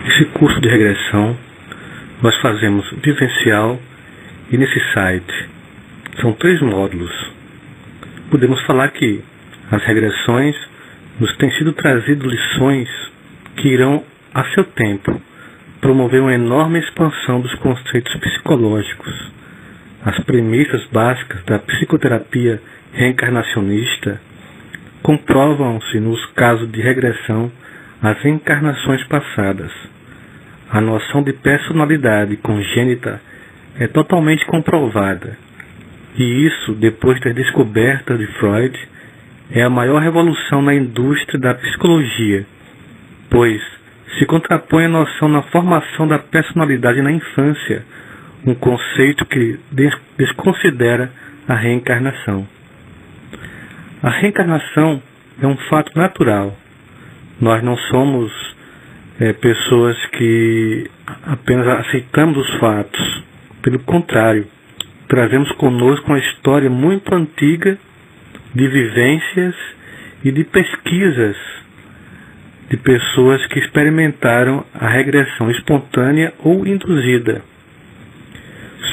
Esse curso de regressão nós fazemos vivencial e nesse site. São 3 módulos. Podemos falar que as regressões nos têm sido trazido lições que irão, a seu tempo, promover uma enorme expansão dos conceitos psicológicos. As premissas básicas da psicoterapia reencarnacionista comprovam-se nos casos de regressão às encarnações passadas. A noção de personalidade congênita é totalmente comprovada, e isso, depois das descobertas de Freud, é a maior revolução na indústria da psicologia, pois se contrapõe a noção na formação da personalidade na infância, um conceito que desconsidera a reencarnação. A reencarnação é um fato natural. Nós não somos pessoas que apenas aceitamos os fatos. Pelo contrário, trazemos conosco uma história muito antiga de vivências e de pesquisas de pessoas que experimentaram a regressão espontânea ou induzida.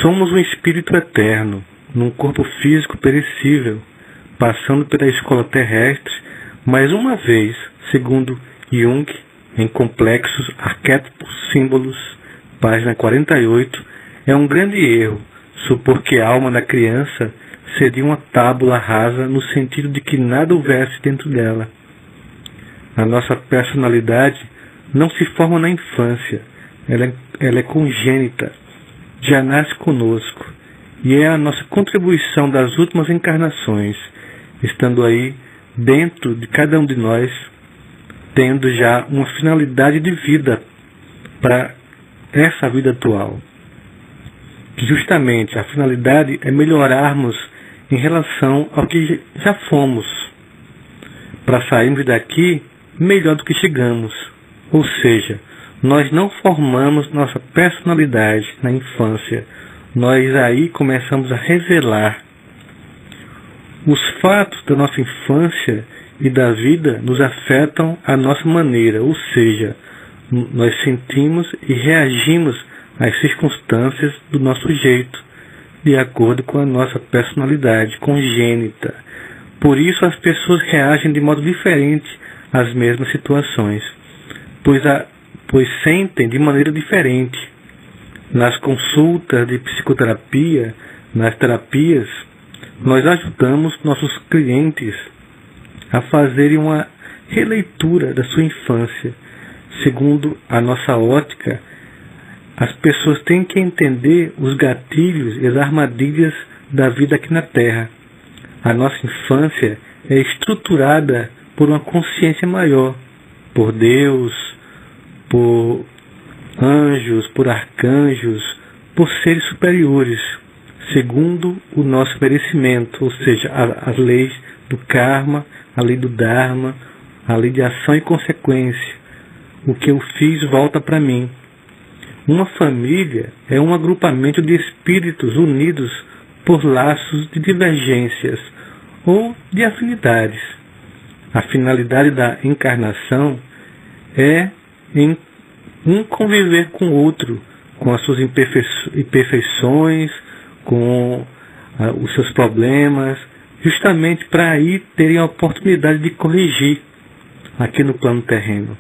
Somos um espírito eterno, num corpo físico perecível, passando pela escola terrestre, mais uma vez, segundo Jung, em Complexos Arquétipos Símbolos, página 48, é um grande erro supor que a alma da criança seria uma tábula rasa no sentido de que nada houvesse dentro dela. A nossa personalidade não se forma na infância, ela é congênita, já nasce conosco, e é a nossa contribuição das últimas encarnações, estando aí dentro de cada um de nós, tendo já uma finalidade de vida para essa vida atual. Que justamente a finalidade é melhorarmos em relação ao que já fomos, para sairmos daqui melhor do que chegamos. Ou seja, nós não formamos nossa personalidade na infância, nós aí começamos a revelar. Os fatos da nossa infância e da vida nos afetam à nossa maneira, ou seja, nós sentimos e reagimos às circunstâncias do nosso jeito, de acordo com a nossa personalidade congênita. Por isso as pessoas reagem de modo diferente às mesmas situações, pois sentem de maneira diferente. Nas consultas de psicoterapia, nas terapias, nós ajudamos nossos clientes a fazerem uma releitura da sua infância. Segundo a nossa ótica, as pessoas têm que entender os gatilhos e as armadilhas da vida aqui na Terra. A nossa infância é estruturada por uma consciência maior, por Deus, por anjos, por arcanjos, por seres superiores, segundo o nosso merecimento, ou seja, as leis do karma, a lei do dharma, a lei de ação e consequência. O que eu fiz volta para mim. Uma família é um agrupamento de espíritos unidos por laços de divergências ou de afinidades. A finalidade da encarnação é em um conviver com o outro, com as suas imperfeições, com os seus problemas, justamente para aí terem a oportunidade de corrigir aqui no plano terreno,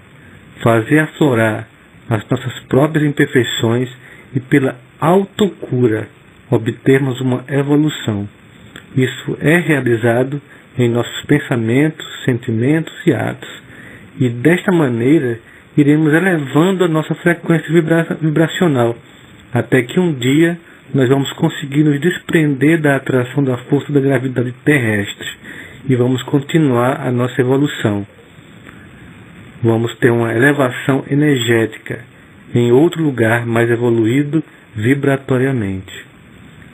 fazer aflorar as nossas próprias imperfeições e pela autocura obtermos uma evolução. Isso é realizado em nossos pensamentos, sentimentos e atos, e desta maneira iremos elevando a nossa frequência vibracional, até que um dia nós vamos conseguir nos desprender da atração da força da gravidade terrestre e vamos continuar a nossa evolução. Vamos ter uma elevação energética em outro lugar mais evoluído vibratoriamente.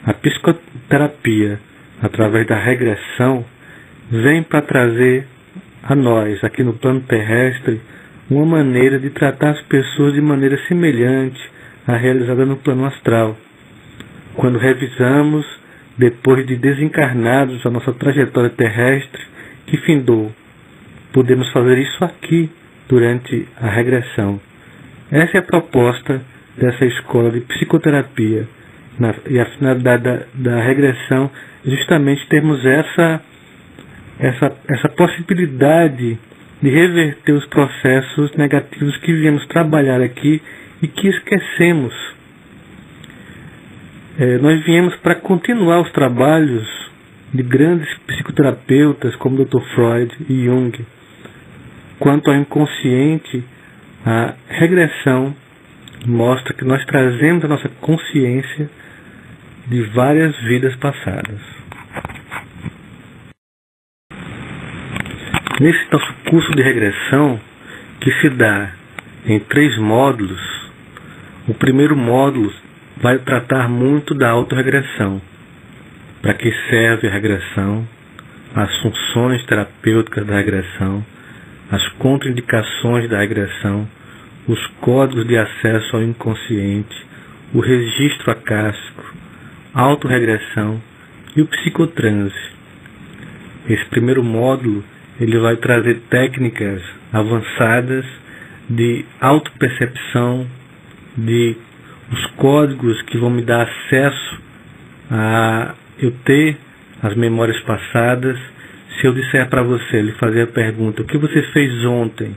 A psicoterapia, através da regressão, vem para trazer a nós, aqui no plano terrestre, uma maneira de tratar as pessoas de maneira semelhante à realizada no plano astral. Quando revisamos, depois de desencarnados, a nossa trajetória terrestre que findou, podemos fazer isso aqui durante a regressão. Essa é a proposta dessa escola de psicoterapia. E a finalidade da regressão é justamente termos essa possibilidade de reverter os processos negativos que viemos trabalhar aqui e que esquecemos. Nós viemos para continuar os trabalhos de grandes psicoterapeutas como Dr. Freud e Jung. Quanto ao inconsciente, a regressão mostra que nós trazemos a nossa consciência de várias vidas passadas. Nesse nosso curso de regressão, que se dá em 3 módulos, o primeiro módulo vai tratar muito da autorregressão. Para que serve a regressão, as funções terapêuticas da regressão, as contraindicações da regressão, os códigos de acesso ao inconsciente, o registro acástico, a autorregressão e o psicotranse. Esse primeiro módulo ele vai trazer técnicas avançadas de autopercepção, de os códigos que vão me dar acesso a eu ter as memórias passadas. Se eu disser para você, ele fazer a pergunta, o que você fez ontem?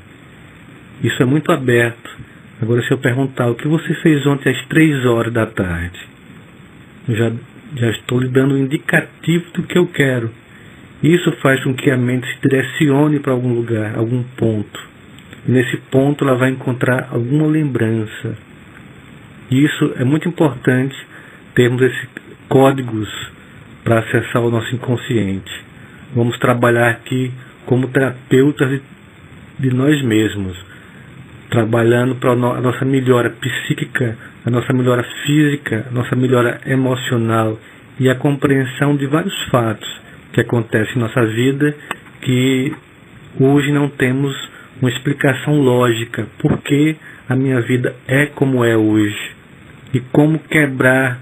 Isso é muito aberto. Agora, se eu perguntar, o que você fez ontem às 3 horas da tarde? Eu já estou lhe dando um indicativo do que eu quero. Isso faz com que a mente se direcione para algum lugar, algum ponto. E nesse ponto ela vai encontrar alguma lembrança. E isso é muito importante, termos esses códigos para acessar o nosso inconsciente. Vamos trabalhar aqui como terapeutas de nós mesmos, trabalhando para a nossa melhora psíquica, a nossa melhora física, a nossa melhora emocional e a compreensão de vários fatos que acontecem em nossa vida que hoje não temos uma explicação lógica por que a minha vida é como é hoje e como quebrar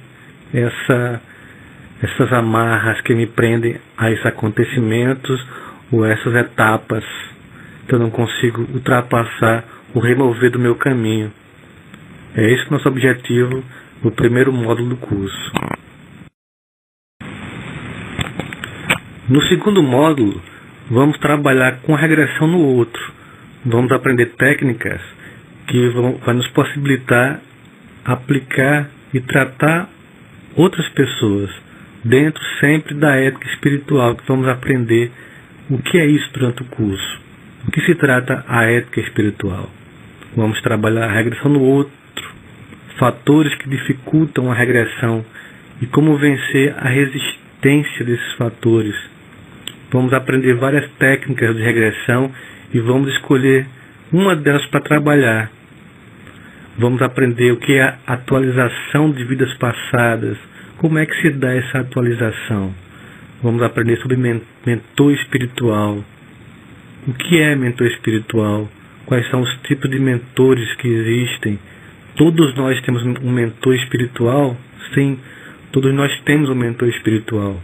essas amarras que me prendem a esses acontecimentos ou essas etapas que eu não consigo ultrapassar ou remover do meu caminho. É esse o nosso objetivo no primeiro módulo do curso. No segundo módulo, vamos trabalhar com a regressão no outro. Vamos aprender técnicas que vão nos possibilitar aplicar e tratar outras pessoas, dentro sempre da ética espiritual, que vamos aprender o que é isso durante o curso. O que se trata a ética espiritual? Vamos trabalhar a regressão no outro, fatores que dificultam a regressão e como vencer a resistência desses fatores. Vamos aprender várias técnicas de regressão e vamos escolher uma delas para trabalhar. Vamos aprender o que é a atualização de vidas passadas, como é que se dá essa atualização. Vamos aprender sobre mentor espiritual. O que é mentor espiritual? Quais são os tipos de mentores que existem? Todos nós temos um mentor espiritual? Sim, todos nós temos um mentor espiritual.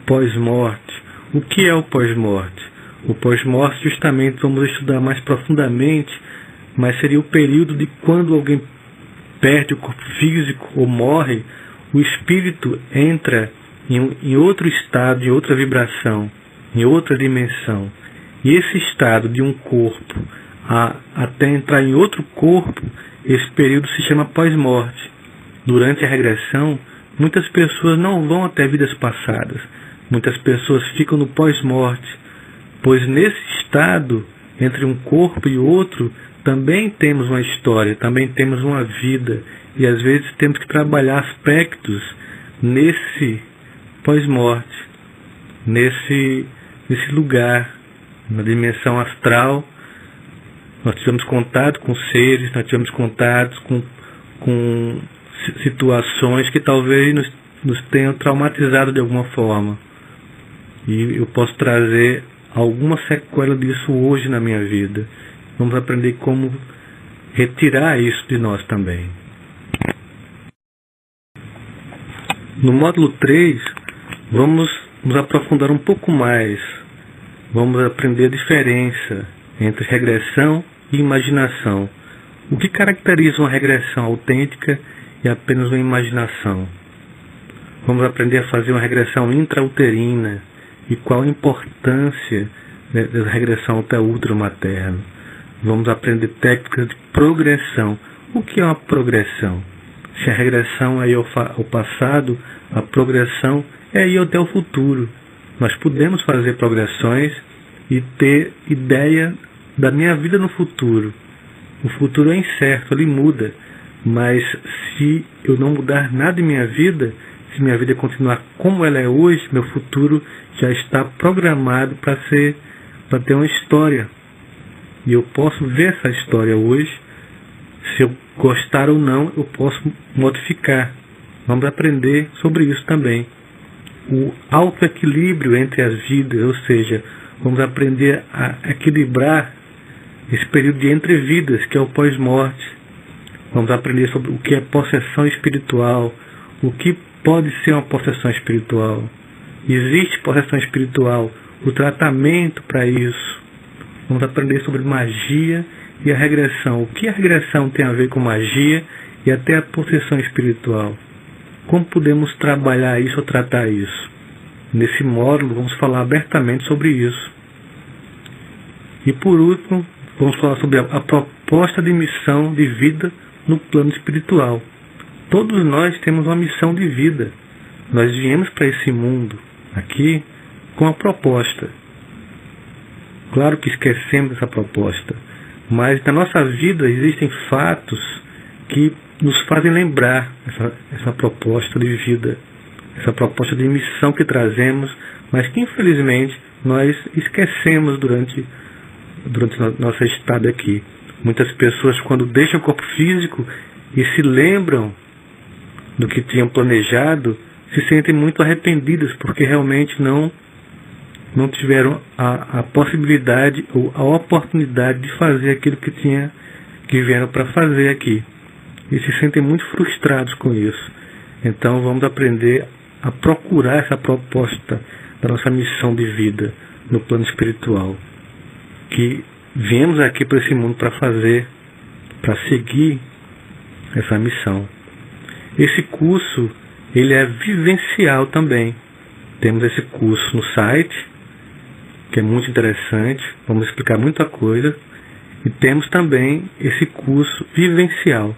Pós-morte. O que é o pós-morte? O pós-morte justamente vamos estudar mais profundamente, mas seria o período de quando alguém perde o corpo físico ou morre, o espírito entra em outro estado, em outra vibração, em outra dimensão. E esse estado de um corpo até entrar em outro corpo, esse período se chama pós-morte. Durante a regressão, muitas pessoas não vão até vidas passadas. Muitas pessoas ficam no pós-morte, pois nesse estado, entre um corpo e outro, também temos uma história, também temos uma vida. E às vezes temos que trabalhar aspectos nesse pós-morte, nesse lugar, na dimensão astral. Nós tivemos contato com seres, nós tivemos contato com situações que talvez nos tenham traumatizado de alguma forma. E eu posso trazer alguma sequela disso hoje na minha vida. Vamos aprender como retirar isso de nós também. No módulo 3, vamos nos aprofundar um pouco mais. Vamos aprender a diferença entre regressão e imaginação. O que caracteriza uma regressão autêntica e apenas uma imaginação? Vamos aprender a fazer uma regressão intrauterina e qual a importância da regressão até o útero materno. Vamos aprender técnicas de progressão. O que é uma progressão? Se a regressão é ir ao passado, a progressão é ir até o futuro. Nós podemos fazer progressões e ter ideia da minha vida no futuro. O futuro é incerto, ele muda. Mas se eu não mudar nada em minha vida, se minha vida continuar como ela é hoje, meu futuro já está programado para ter uma história. E eu posso ver essa história hoje. Se eu gostar ou não, eu posso modificar. Vamos aprender sobre isso também. O autoequilíbrio entre as vidas, ou seja, vamos aprender a equilibrar esse período de entrevidas, que é o pós-morte. Vamos aprender sobre o que é possessão espiritual, o que pode ser uma possessão espiritual. Existe possessão espiritual, o tratamento para isso. Vamos aprender sobre magia e a regressão. O que a regressão tem a ver com magia e até a possessão espiritual. Como podemos trabalhar isso ou tratar isso? Nesse módulo vamos falar abertamente sobre isso. E por último, vamos falar sobre a proposta de missão de vida no plano espiritual. Todos nós temos uma missão de vida. Nós viemos para esse mundo aqui com a proposta. Claro que esquecemos essa proposta, mas na nossa vida existem fatos que nos fazem lembrar essa proposta de vida, essa proposta de missão que trazemos, mas que infelizmente nós esquecemos durante nossa estada aqui. Muitas pessoas, quando deixam o corpo físico e se lembram do que tinham planejado, se sentem muito arrependidas porque realmente não tiveram a possibilidade ou a oportunidade de fazer aquilo que vieram para fazer aqui. E se sentem muito frustrados com isso. Então vamos aprender a procurar essa proposta da nossa missão de vida no plano espiritual. Que viemos aqui para esse mundo para fazer, para seguir essa missão. Esse curso, ele é vivencial também. Temos esse curso no site, que é muito interessante, vamos explicar muita coisa. E temos também esse curso vivencial.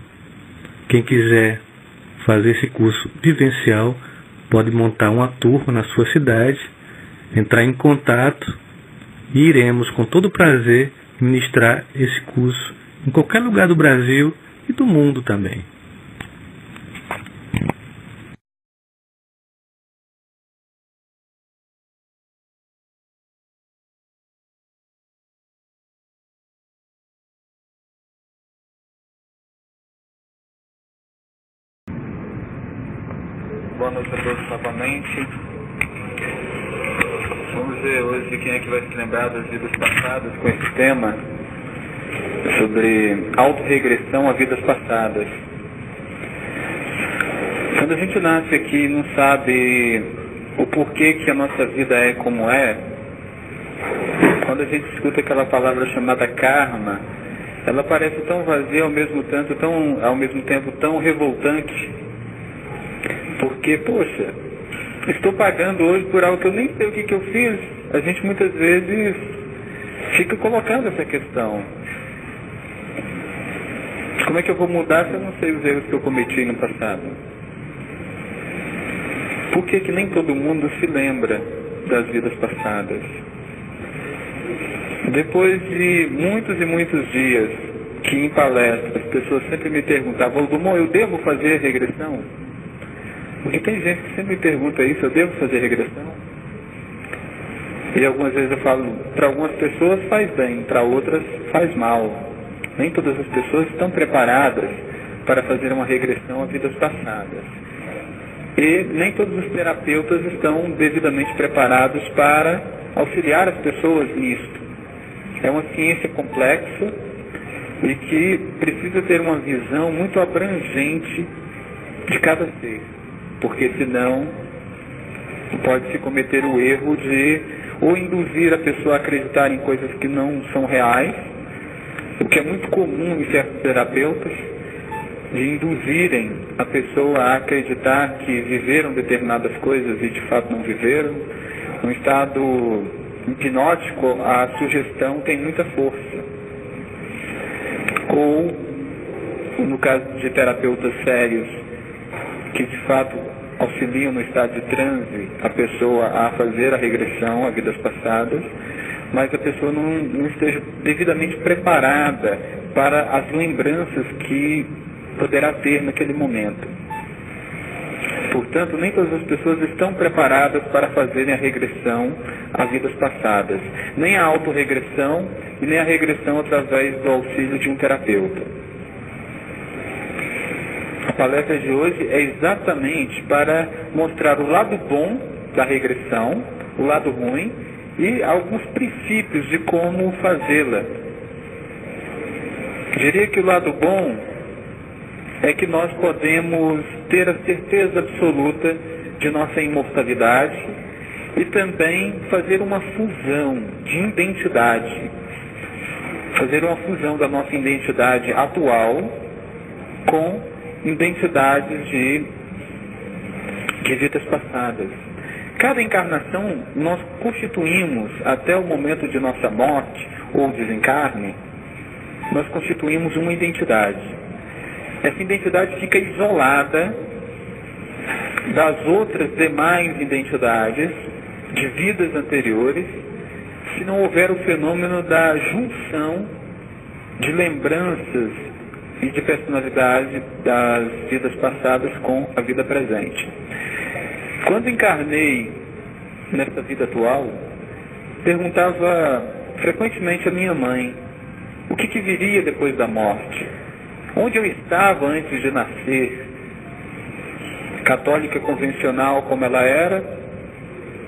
Quem quiser fazer esse curso vivencial, pode montar uma turma na sua cidade, entrar em contato e iremos com todo prazer ministrar esse curso em qualquer lugar do Brasil e do mundo também. Boa noite a todos novamente. Vamos ver hoje quem é que vai se lembrar das vidas passadas com esse tema sobre autorregressão a vidas passadas. Quando a gente nasce aqui e não sabe o porquê que a nossa vida é como é, quando a gente escuta aquela palavra chamada karma, ela parece tão vazia, ao mesmo tempo tão revoltante. Porque, poxa, estou pagando hoje por algo que eu nem sei o que eu fiz. A gente muitas vezes fica colocando essa questão. Como é que eu vou mudar se eu não sei os erros que eu cometi no passado? Por que nem todo mundo se lembra das vidas passadas? Depois de muitos e muitos dias que em palestra as pessoas sempre me perguntavam: Valdemar, eu devo fazer regressão? Porque tem gente que sempre me pergunta isso: eu devo fazer regressão? E algumas vezes eu falo, para algumas pessoas faz bem, para outras faz mal. Nem todas as pessoas estão preparadas para fazer uma regressão a vidas passadas. E nem todos os terapeutas estão devidamente preparados para auxiliar as pessoas nisto. É uma ciência complexa e que precisa ter uma visão muito abrangente de cada ser. Porque senão pode-se cometer o erro de ou induzir a pessoa a acreditar em coisas que não são reais, O que é muito comum em certos terapeutas, de induzirem a pessoa a acreditar que viveram determinadas coisas e de fato não viveram. No estado hipnótico, a sugestão tem muita força. Ou, no caso de terapeutas sérios, que de fato auxiliam no estado de transe a pessoa a fazer a regressão a vidas passadas, mas a pessoa não esteja devidamente preparada para as lembranças que poderá ter naquele momento. Portanto, nem todas as pessoas estão preparadas para fazerem a regressão a vidas passadas, nem a autorregressão e nem a regressão através do auxílio de um terapeuta. A palestra de hoje é exatamente para mostrar o lado bom da regressão, o lado ruim e alguns princípios de como fazê-la. Diria que o lado bom é que nós podemos ter a certeza absoluta de nossa imortalidade e também fazer uma fusão de identidade, fazer uma fusão da nossa identidade atual com identidades de vidas passadas. Cada encarnação nós constituímos, até o momento de nossa morte ou desencarne, nós constituímos uma identidade. Essa identidade fica isolada das outras demais identidades de vidas anteriores, se não houver o fenômeno da junção de lembranças e de personalidade das vidas passadas com a vida presente. Quando encarnei nessa vida atual, perguntava frequentemente à minha mãe o que viria depois da morte. Onde eu estava antes de nascer? Católica convencional como ela era,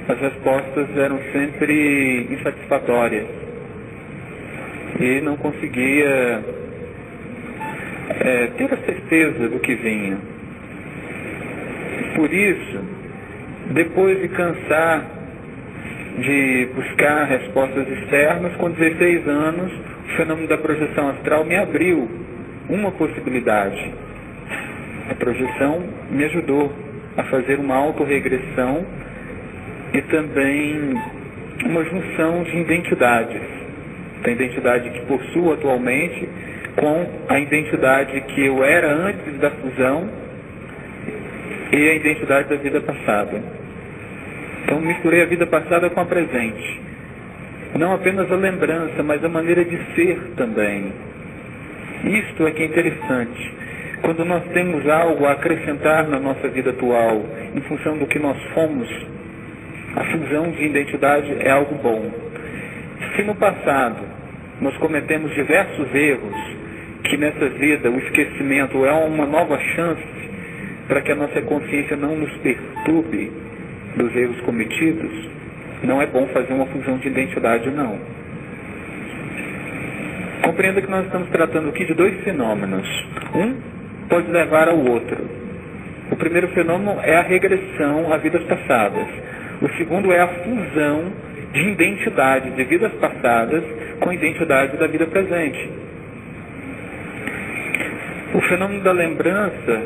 as respostas eram sempre insatisfatórias. E não conseguia ter a certeza do que vinha. Por isso, depois de cansar de buscar respostas externas, com 16 anos, o fenômeno da projeção astral me abriu uma possibilidade. A projeção me ajudou a fazer uma autorregressão e também uma junção de identidades. A identidade que possuo atualmente com a identidade que eu era antes da fusão e a identidade da vida passada. Então misturei a vida passada com a presente. Não apenas a lembrança, mas a maneira de ser também. Isto é que é interessante. Quando nós temos algo a acrescentar na nossa vida atual, em função do que nós fomos, a fusão de identidade é algo bom. Se no passado nós cometemos diversos erros, que nessa vida o esquecimento é uma nova chance para que a nossa consciência não nos perturbe dos erros cometidos, não é bom fazer uma fusão de identidade, não. Compreenda que nós estamos tratando aqui de dois fenômenos. Um pode levar ao outro. O primeiro fenômeno é a regressão a vidas passadas. O segundo é a fusão de identidade de vidas passadas com a identidade da vida presente. O fenômeno da lembrança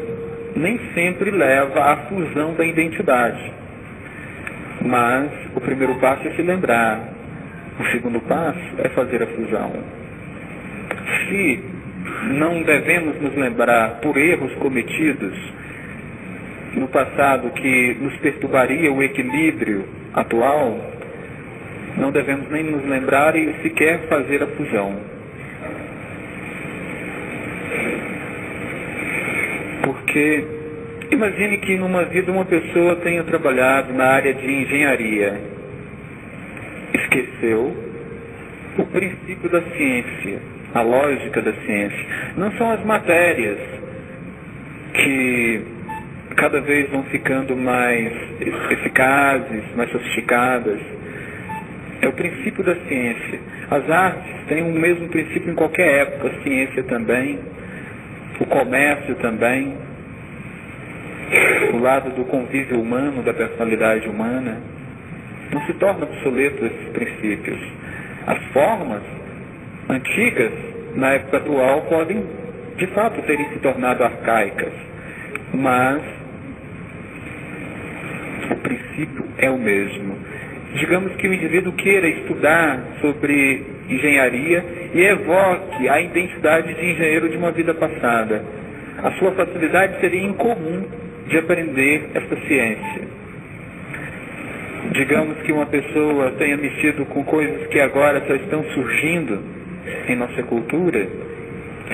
nem sempre leva à fusão da identidade. Mas o primeiro passo é se lembrar. O segundo passo é fazer a fusão. Se não devemos nos lembrar por erros cometidos no passado que nos perturbaria o equilíbrio atual, não devemos nem nos lembrar e sequer fazer a fusão. Porque imagine que numa vida uma pessoa tenha trabalhado na área de engenharia, esqueceu o princípio da ciência, a lógica da ciência. Não são as matérias que cada vez vão ficando mais eficazes, mais sofisticadas. É o princípio da ciência. As artes têm o mesmo princípio em qualquer época, a ciência também, o comércio também, o lado do convívio humano, da personalidade humana. Não se torna obsoleto esses princípios. As formas antigas na época atual, podem, de fato, terem se tornado arcaicas. Mas o princípio é o mesmo. Digamos que o indivíduo queira estudar sobre engenharia e evoque a identidade de engenheiro de uma vida passada. A sua facilidade seria incomum de aprender essa ciência. Digamos que uma pessoa tenha mexido com coisas que agora só estão surgindo em nossa cultura,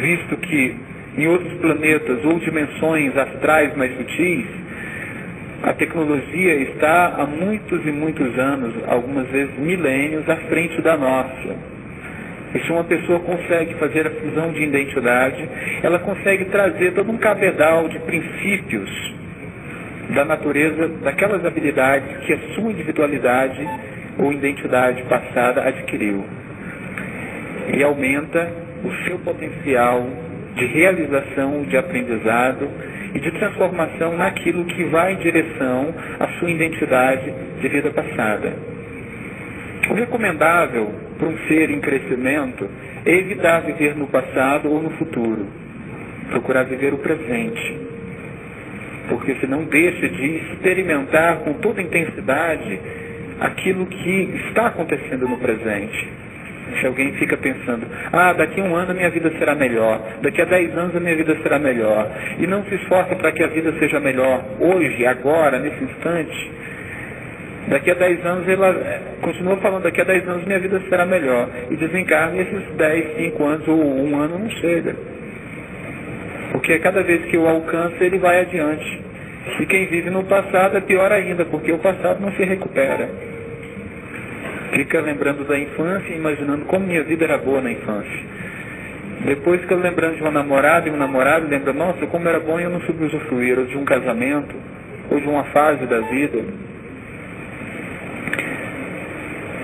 visto que em outros planetas ou dimensões astrais mais sutis, a tecnologia está há muitos e muitos anos, algumas vezes milênios, à frente da nossa. E se uma pessoa consegue fazer a fusão de identidade, ela consegue trazer todo um cabedal de princípios da natureza, daquelas habilidades que a sua individualidade ou identidade passada adquiriu. E aumenta o seu potencial de realização, de aprendizado e de transformação naquilo que vai em direção à sua identidade de vida passada. O recomendável para um ser em crescimento é evitar viver no passado ou no futuro, procurar viver o presente, porque senão deixa de experimentar com toda intensidade aquilo que está acontecendo no presente. Se alguém fica pensando, daqui a um ano a minha vida será melhor, daqui a 10 anos a minha vida será melhor, e não se esforça para que a vida seja melhor hoje, agora, nesse instante, daqui a 10 anos ela continua falando, daqui a 10 anos minha vida será melhor, e desencarna, e esses 10, 5 anos ou um ano não chega. Porque cada vez que o alcança, ele vai adiante. E quem vive no passado é pior ainda, porque o passado não se recupera. Fica lembrando da infância e imaginando como minha vida era boa na infância. Depois fica lembrando de uma namorada e um namorado, lembra, nossa, como era bom e eu não soube usufruir, ou de um casamento, ou de uma fase da vida.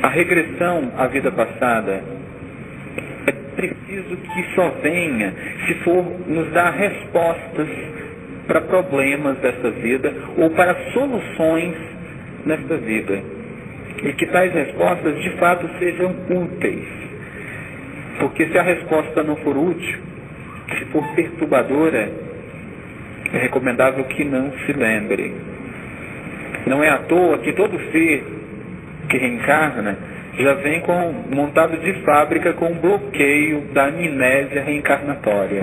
A regressão à vida passada é preciso que só venha se for nos dar respostas para problemas dessa vida ou para soluções nesta vida. E que tais respostas de fato sejam úteis. Porque se a resposta não for útil, se for perturbadora, é recomendável que não se lembre. Não é à toa que todo ser que reencarna já vem montado de fábrica com um bloqueio da amnésia reencarnatória.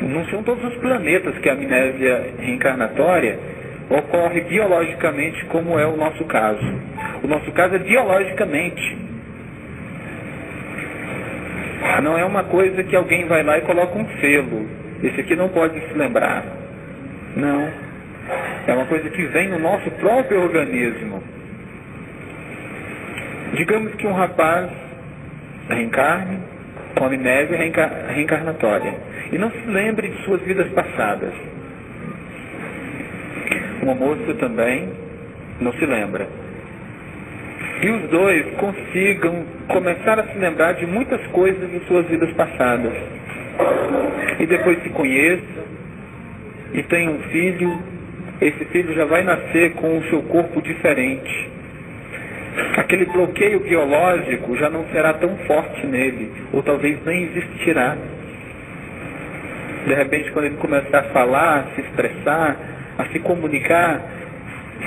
Não são todos os planetas que a amnésia reencarnatória ocorre biologicamente, como é o nosso caso. O nosso caso é biologicamente. Não é uma coisa que alguém vai lá e coloca um selo. Esse aqui não pode se lembrar. Não. É uma coisa que vem no nosso próprio organismo. Digamos que um rapaz reencarne com amnésia reencarnatória e não se lembre de suas vidas passadas. Uma moça também não se lembra. E os dois consigam começar a se lembrar de muitas coisas de suas vidas passadas. E depois se conheçam e tenham um filho. Esse filho já vai nascer com o seu corpo diferente. Aquele bloqueio biológico já não será tão forte nele, ou talvez nem existirá. De repente, quando ele começar a falar, a se expressar, a se comunicar,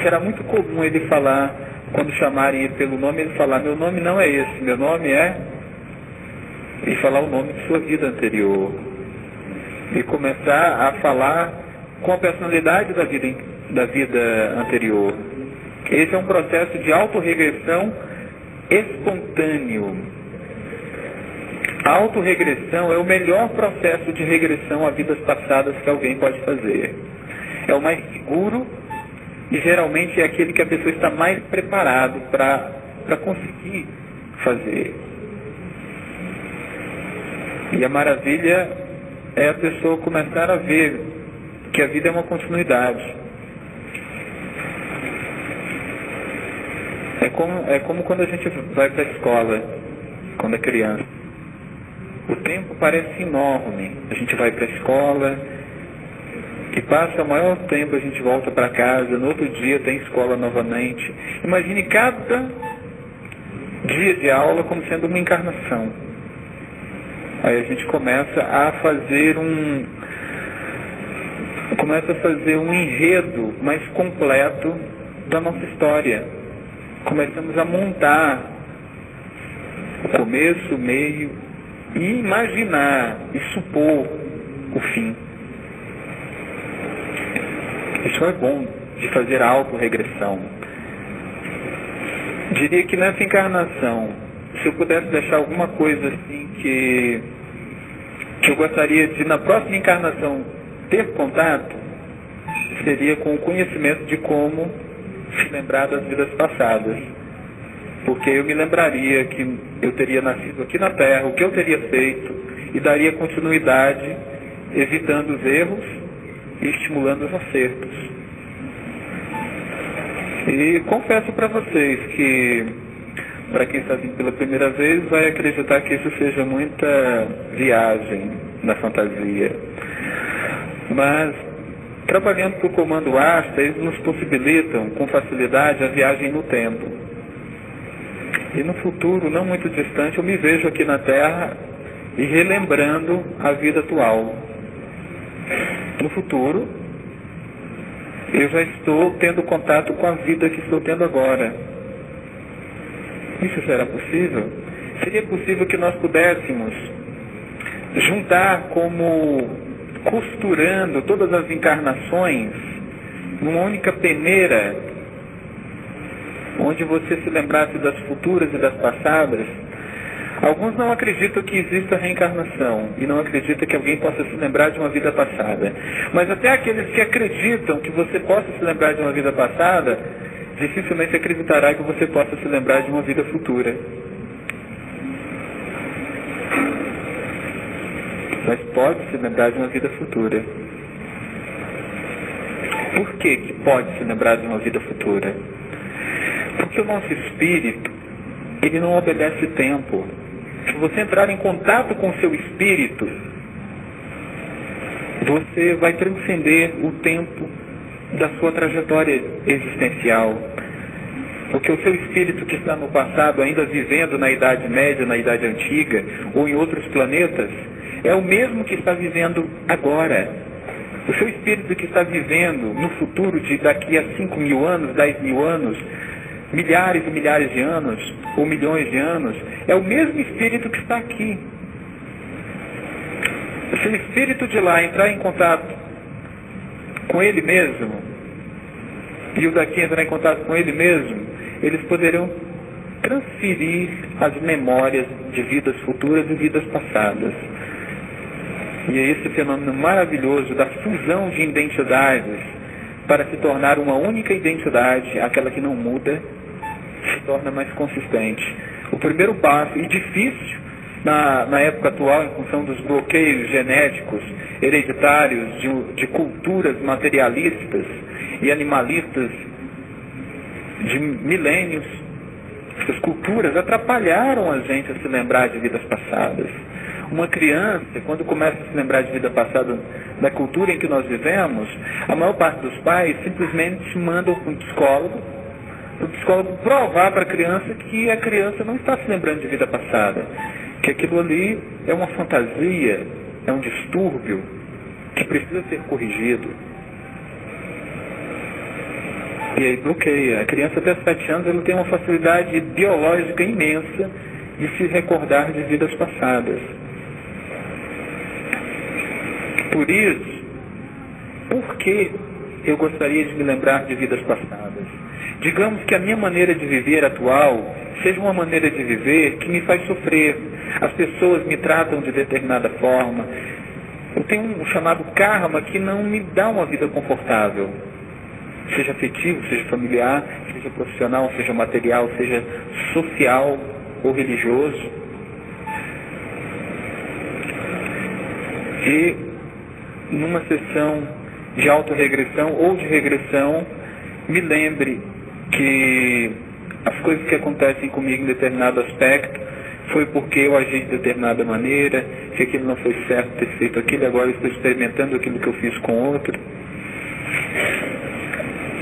será muito comum ele falar, quando chamarem ele pelo nome, ele falar, meu nome não é esse, meu nome é... E falar o nome de sua vida anterior. E começar a falar com a personalidade da vida anterior. Esse é um processo de autorregressão espontâneo. A autorregressão é o melhor processo de regressão a vidas passadas que alguém pode fazer. É o mais seguro e geralmente é aquele que a pessoa está mais preparado para conseguir fazer. E a maravilha é a pessoa começar a ver que a vida é uma continuidade. É como quando a gente vai para a escola, quando é criança. O tempo parece enorme. A gente vai para a escola e passa o maior tempo, a gente volta para casa, no outro dia tem escola novamente. Imagine cada dia de aula como sendo uma encarnação. Aí a gente começa a fazer um enredo mais completo da nossa história. Começamos a montar o começo, o meio, e imaginar e supor o fim. Isso é bom de fazer a autorregressão. Diria que nessa encarnação, se eu pudesse deixar alguma coisa assim que eu gostaria de, na próxima encarnação, ter contato, seria com o conhecimento de como se lembrar das vidas passadas. Porque eu me lembraria que eu teria nascido aqui na Terra, o que eu teria feito, e daria continuidade, evitando os erros e estimulando os acertos. E confesso para vocês que, para quem está vindo pela primeira vez, vai acreditar que isso seja muita viagem na fantasia. Mas, trabalhando para o comando Asta, eles nos possibilitam com facilidade a viagem no tempo. E no futuro, não muito distante, eu me vejo aqui na Terra e relembrando a vida atual. No futuro, eu já estou tendo contato com a vida que estou tendo agora. Isso será possível? Seria possível que nós pudéssemos juntar, como costurando todas as encarnações numa única peneira, onde você se lembrasse das futuras e das passadas? Alguns não acreditam que exista reencarnação e não acreditam que alguém possa se lembrar de uma vida passada. Mas até aqueles que acreditam que você possa se lembrar de uma vida passada, dificilmente acreditará que você possa se lembrar de uma vida futura. Mas pode se lembrar de uma vida futura. Por que pode se lembrar de uma vida futura? Porque o nosso espírito, ele não obedece tempo. Se você entrar em contato com o seu espírito, você vai transcender o tempo da sua trajetória existencial. Porque o seu espírito que está no passado, ainda vivendo na Idade Média, na Idade Antiga, ou em outros planetas, é o mesmo que está vivendo agora. O seu espírito que está vivendo no futuro, de daqui a 5.000 anos, 10.000 anos, milhares e milhares de anos, ou milhões de anos, é o mesmo espírito que está aqui. Se o espírito de lá entrar em contato com ele mesmo, e o daqui entrar em contato com ele mesmo, eles poderão transferir as memórias de vidas futuras e vidas passadas. E é esse fenômeno maravilhoso da fusão de identidades para se tornar uma única identidade, aquela que não muda, se torna mais consistente. O primeiro passo, e difícil na época atual, em função dos bloqueios genéticos hereditários de culturas materialistas e animalistas de milênios, essas culturas atrapalharam a gente a se lembrar de vidas passadas. Uma criança, quando começa a se lembrar de vida passada da cultura em que nós vivemos, a maior parte dos pais simplesmente mandam para o psicólogo provar para a criança que a criança não está se lembrando de vida passada, que aquilo ali é uma fantasia, é um distúrbio que precisa ser corrigido. E aí bloqueia. A criança até 7 anos ela tem uma facilidade biológica imensa de se recordar de vidas passadas. Por isso, por que eu gostaria de me lembrar de vidas passadas? Digamos que a minha maneira de viver atual seja uma maneira de viver que me faz sofrer. As pessoas me tratam de determinada forma. Eu tenho um chamado karma que não me dá uma vida confortável. Seja afetivo, seja familiar, seja profissional, seja material, seja social ou religioso. E numa sessão de autorregressão ou de regressão, me lembre que as coisas que acontecem comigo em determinado aspecto foi porque eu agi de determinada maneira, que aquilo não foi certo ter feito aquilo, agora eu estou experimentando aquilo que eu fiz com outro.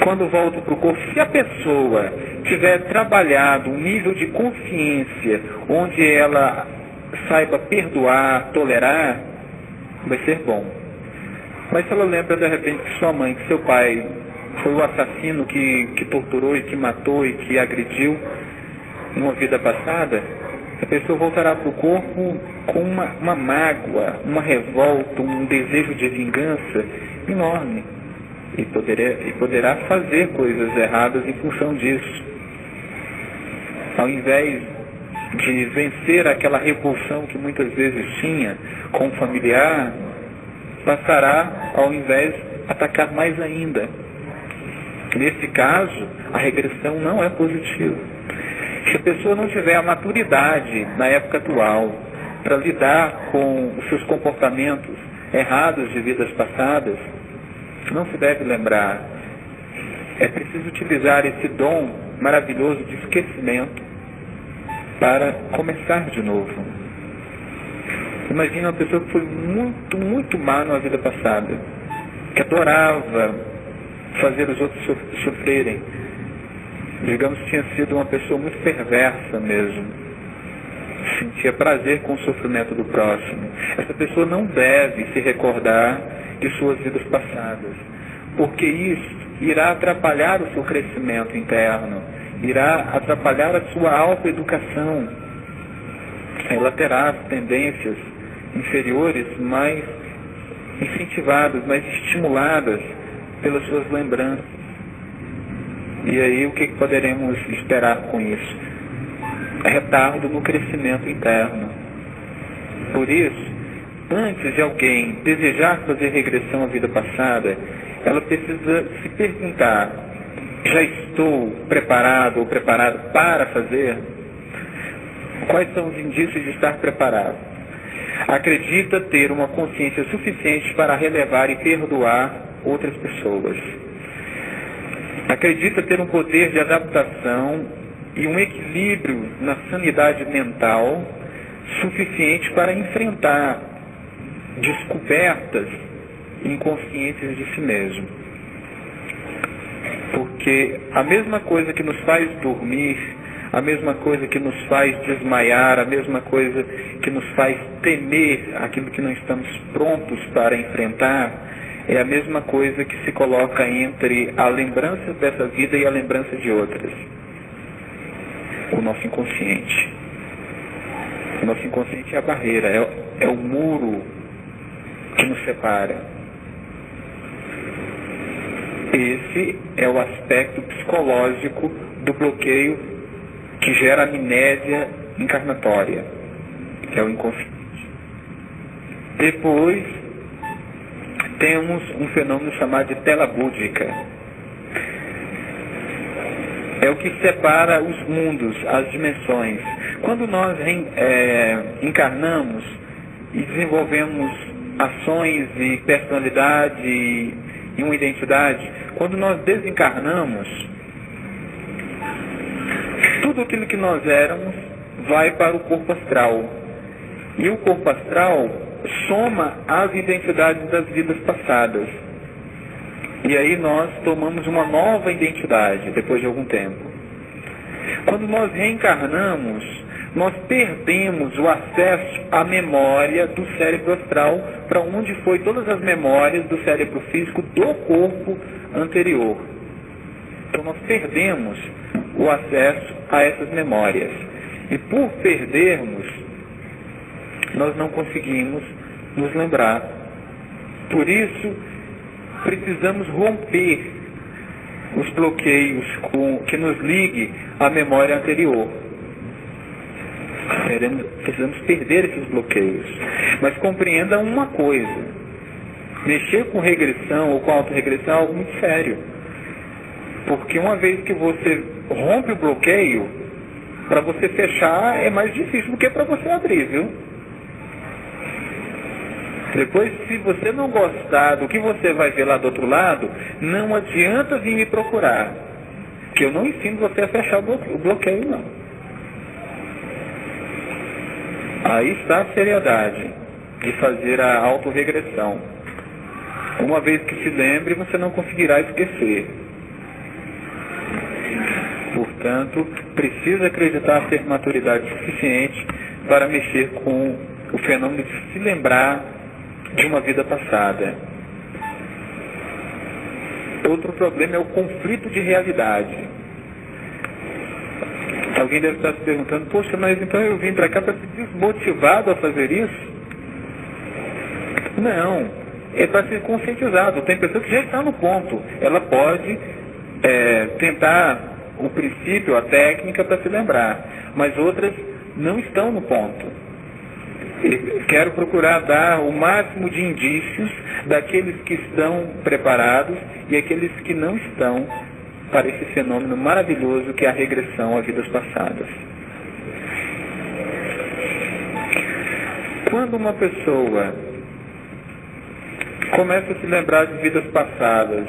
Quando volto para o corpo, se a pessoa tiver trabalhado um nível de consciência onde ela saiba perdoar, tolerar, vai ser bom. Mas se ela lembra de repente que sua mãe, que seu pai foi o assassino que torturou e que matou e que agrediu numa vida passada, a pessoa voltará para o corpo com uma mágoa, uma revolta, um desejo de vingança enorme. E poderá fazer coisas erradas em função disso. Ao invés de vencer aquela repulsão que muitas vezes tinha com o familiar, passará, ao invés, atacar mais ainda. Nesse caso, a regressão não é positiva. Se a pessoa não tiver a maturidade na época atual para lidar com os seus comportamentos errados de vidas passadas, não se deve lembrar. É preciso utilizar esse dom maravilhoso de esquecimento para começar de novo. Imagina uma pessoa que foi muito, muito má na vida passada, que adorava fazer os outros sofrerem. Digamos que tinha sido uma pessoa muito perversa mesmo. Sentia prazer com o sofrimento do próximo. Essa pessoa não deve se recordar de suas vidas passadas, porque isso irá atrapalhar o seu crescimento interno, irá atrapalhar a sua autoeducação. Ela terá as tendências inferiores mais incentivadas, mais estimuladas pelas suas lembranças. E aí o que poderemos esperar com isso? Retardo no crescimento interno. Por isso, antes de alguém desejar fazer regressão à vida passada, ela precisa se perguntar: já estou preparado ou preparado para fazer? Quais são os indícios de estar preparado? Acredita ter uma consciência suficiente para relevar e perdoar outras pessoas. Acredita ter um poder de adaptação e um equilíbrio na sanidade mental suficiente para enfrentar descobertas inconscientes de si mesmo. Porque a mesma coisa que nos faz dormir, a mesma coisa que nos faz desmaiar, a mesma coisa que nos faz temer aquilo que não estamos prontos para enfrentar, é a mesma coisa que se coloca entre a lembrança dessa vida e a lembrança de outras. O nosso inconsciente. O nosso inconsciente é a barreira, é o muro que nos separa. Esse é o aspecto psicológico do bloqueio que gera amnésia encarnatória, que é o inconsciente. Depois, temos um fenômeno chamado de tela búdica. É o que separa os mundos, as dimensões. Quando nós encarnamos e desenvolvemos ações e personalidade e uma identidade, quando nós desencarnamos, tudo aquilo que nós éramos vai para o corpo astral. E o corpo astral soma as identidades das vidas passadas. E aí nós tomamos uma nova identidade depois de algum tempo. Quando nós reencarnamos, nós perdemos o acesso à memória do cérebro astral, para onde foi todas as memórias do cérebro físico do corpo anterior. Então nós perdemos o acesso a essas memórias. E por perdermos, nós não conseguimos nos lembrar. Por isso, precisamos romper os bloqueios que nos ligue à memória anterior. Precisamos perder esses bloqueios. Mas compreenda uma coisa: mexer com regressão ou com autorregressão é algo muito sério. Porque uma vez que você rompe o bloqueio, para você fechar é mais difícil do que para você abrir, viu? Depois, se você não gostar do que você vai ver lá do outro lado, não adianta vir me procurar, que eu não ensino você a fechar o bloqueio, não. Aí está a seriedade de fazer a autorregressão. Uma vez que se lembre, você não conseguirá esquecer. Portanto, precisa acreditar ter maturidade suficiente para mexer com o fenômeno de se lembrar de uma vida passada. Outro problema é o conflito de realidade. Alguém deve estar se perguntando, poxa, mas então eu vim para cá para ser desmotivado a fazer isso? Não, é para ser conscientizado. Tem pessoa que já está no ponto. Ela pode tentar o princípio, a técnica para se lembrar, mas outras não estão no ponto. Quero procurar dar o máximo de indícios daqueles que estão preparados e aqueles que não estão para esse fenômeno maravilhoso que é a regressão a vidas passadas. Quando uma pessoa começa a se lembrar de vidas passadas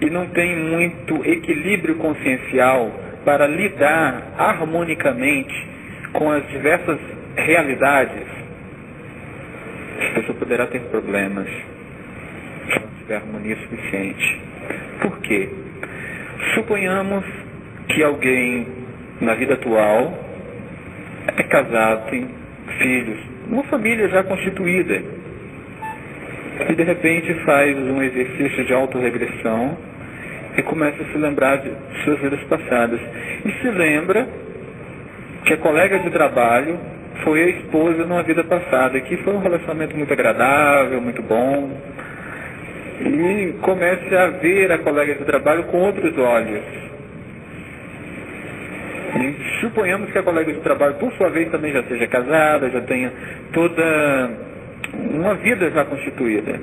e não tem muito equilíbrio consciencial para lidar harmonicamente com as diversas realidades, a pessoa poderá ter problemas se não tiver harmonia suficiente. Por quê? Suponhamos que alguém na vida atual é casado, tem filhos, uma família já constituída, e de repente faz um exercício de autorregressão e começa a se lembrar de suas vidas passadas. E se lembra que a colega de trabalho foi a esposa numa vida passada, que foi um relacionamento muito agradável, muito bom. E começa a ver a colega de trabalho com outros olhos. E suponhamos que a colega de trabalho, por sua vez, também já seja casada, já tenha toda uma vida já constituída.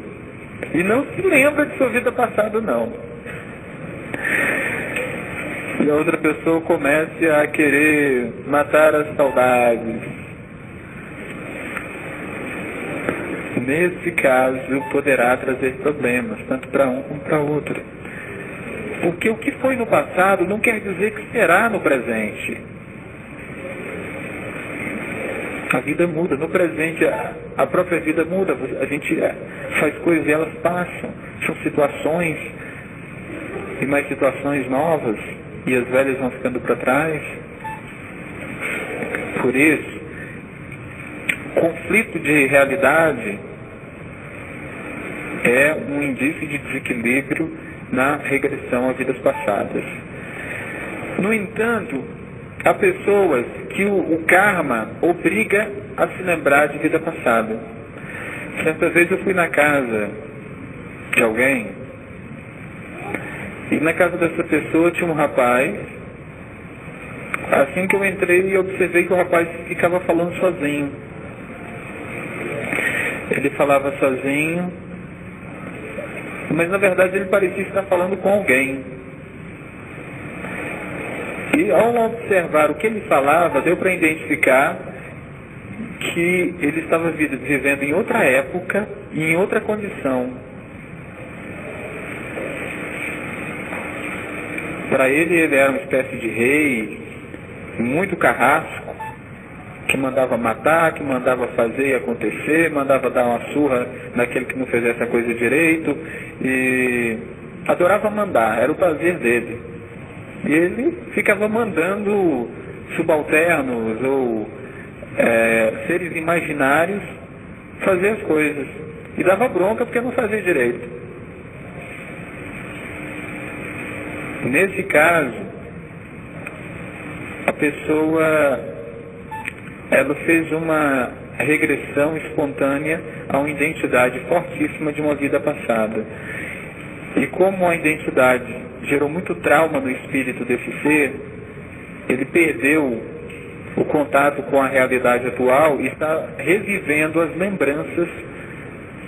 E não se lembra de sua vida passada, não. E a outra pessoa começa a querer matar as saudades. Nesse caso, poderá trazer problemas, tanto para um como para outro. Porque o que foi no passado não quer dizer que será no presente. A vida muda. No presente, a própria vida muda. A gente faz coisas e elas passam. São situações e mais situações novas. E as velhas vão ficando para trás. Por isso, conflito de realidade é um indício de desequilíbrio na regressão a vidas passadas. No entanto, há pessoas que o karma obriga a se lembrar de vida passada. Certa vez eu fui na casa de alguém, e na casa dessa pessoa tinha um rapaz. Assim que eu entrei, eu observei que o rapaz ficava falando sozinho. Ele falava sozinho, mas na verdade ele parecia estar falando com alguém. E ao observar o que ele falava, deu para identificar que ele estava vivendo em outra época e em outra condição. Para ele era uma espécie de rei, muito carrasco, que mandava matar, que mandava fazer e acontecer, mandava dar uma surra naquele que não fizesse a coisa direito, e adorava mandar, era o prazer dele. E ele ficava mandando subalternos ou seres imaginários fazer as coisas. E dava bronca porque não fazia direito. Nesse caso, a pessoa ela fez uma regressão espontânea a uma identidade fortíssima de uma vida passada. E como a identidade gerou muito trauma no espírito desse ser, ele perdeu o contato com a realidade atual e está revivendo as lembranças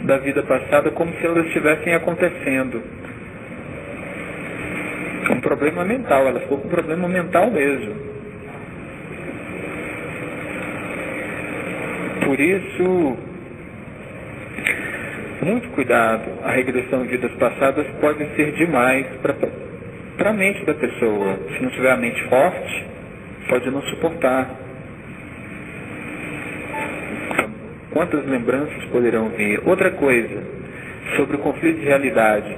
da vida passada como se elas estivessem acontecendo. Um problema mental, ela ficou com um problema mental mesmo. Por isso, muito cuidado. A regressão em vidas passadas pode ser demais para a mente da pessoa. Se não tiver a mente forte, pode não suportar. Quantas lembranças poderão vir? Outra coisa, sobre o conflito de realidade.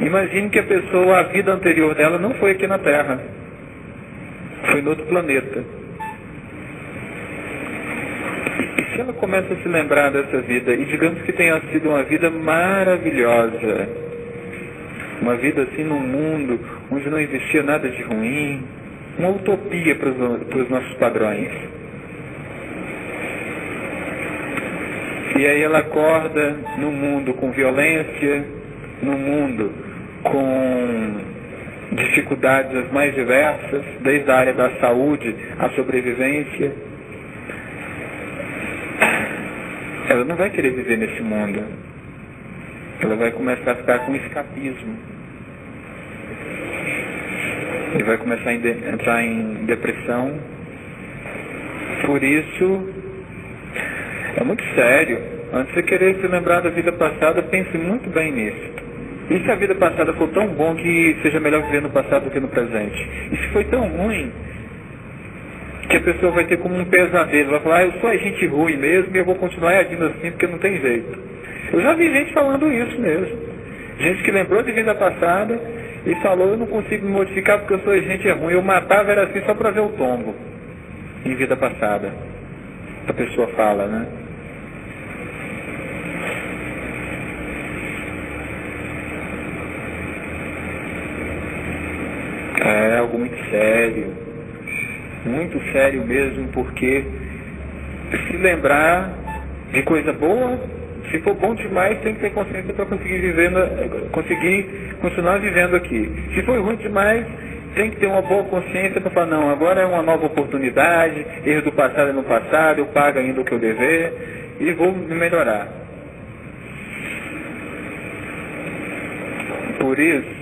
Imagine que a pessoa, a vida anterior dela não foi aqui na Terra. Foi em outro planeta. que ela começa a se lembrar dessa vida, e digamos que tenha sido uma vida maravilhosa, uma vida assim num mundo onde não existia nada de ruim, uma utopia para os nossos padrões. E aí ela acorda num mundo com violência, num mundo com dificuldades as mais diversas, desde a área da saúde à sobrevivência. Ela não vai querer viver nesse mundo. Ela vai começar a ficar com escapismo. E vai começar a entrar em depressão. Por isso, é muito sério. Antes de você querer se lembrar da vida passada, pense muito bem nisso. E se a vida passada for tão bom que seja melhor viver no passado do que no presente? E se foi tão ruim que a pessoa vai ter como um pesadelo, vai falar, eu sou gente ruim mesmo e eu vou continuar agindo assim porque não tem jeito. Eu já vi gente falando isso mesmo. Gente que lembrou de vida passada e falou, eu não consigo me modificar porque eu sou gente ruim. Eu matava era assim só para ver o tombo em vida passada. A pessoa fala, né? É algo muito sério mesmo, porque se lembrar de coisa boa, se for bom demais, tem que ter consciência para conseguir continuar vivendo aqui. Se for ruim demais, tem que ter uma boa consciência para falar, não, agora é uma nova oportunidade, erro do passado é no passado, eu pago ainda o que eu dever e vou me melhorar. Por isso,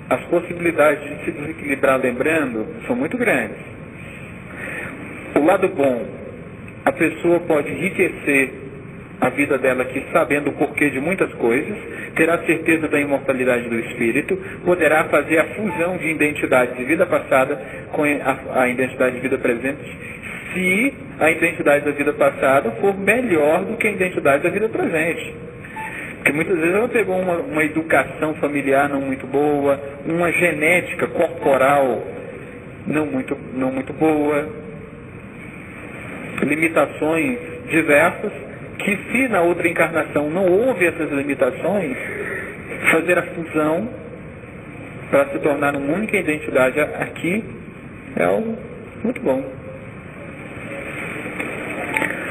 as possibilidades de se desequilibrar lembrando são muito grandes. O lado bom, a pessoa pode enriquecer a vida dela aqui sabendo o porquê de muitas coisas, terá certeza da imortalidade do espírito, poderá fazer a fusão de identidade de vida passada com a identidade de vida presente, se a identidade da vida passada for melhor do que a identidade da vida presente. Porque muitas vezes ela pegou uma educação familiar não muito boa, uma genética corporal não muito boa, limitações diversas, que se na outra encarnação não houve essas limitações, fazer a fusão para se tornar uma única identidade aqui é algo muito bom.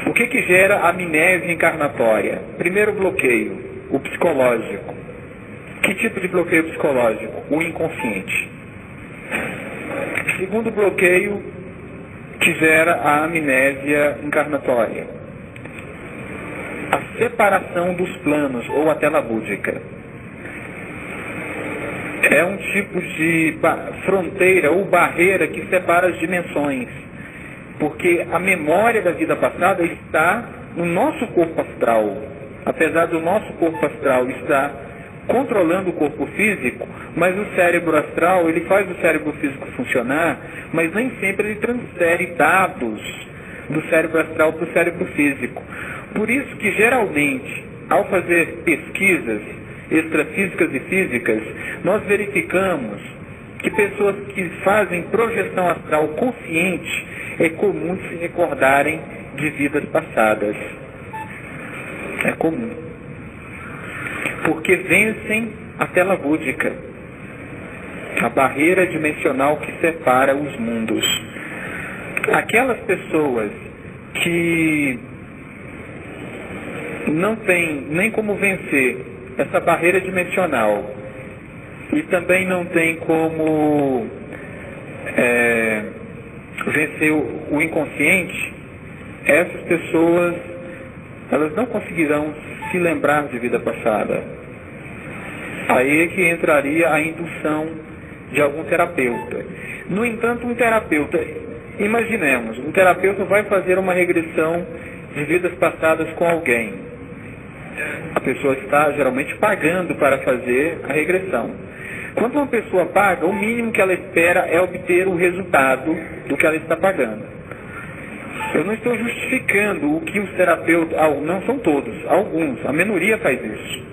O que gera a amnésia encarnatória? Primeiro bloqueio, o psicológico. Que tipo de bloqueio psicológico? O inconsciente. Segundo bloqueio que gera a amnésia encarnatória, a separação dos planos ou a tela búdica. É um tipo de fronteira ou barreira que separa as dimensões, porque a memória da vida passada está no nosso corpo astral. Apesar do nosso corpo astral estar controlando o corpo físico, mas o cérebro astral, ele faz o cérebro físico funcionar, mas nem sempre ele transfere dados do cérebro astral para o cérebro físico. Por isso que, geralmente, ao fazer pesquisas extrafísicas e físicas, nós verificamos que pessoas que fazem projeção astral consciente, é comum se recordarem de vidas passadas. É comum. Porque vencem a tela búdica, a barreira dimensional que separa os mundos. Aquelas pessoas que não têm nem como vencer essa barreira dimensional e também não tem como vencer o inconsciente, essas pessoas elas não conseguirão se lembrar de vida passada. Aí é que entraria a indução de algum terapeuta. No entanto, um terapeuta, imaginemos, um terapeuta vai fazer uma regressão de vidas passadas com alguém. A pessoa está geralmente pagando para fazer a regressão. Quando uma pessoa paga, o mínimo que ela espera é obter o resultado do que ela está pagando. Eu não estou justificando o que os terapeutas, não são todos, alguns, a minoria faz isso.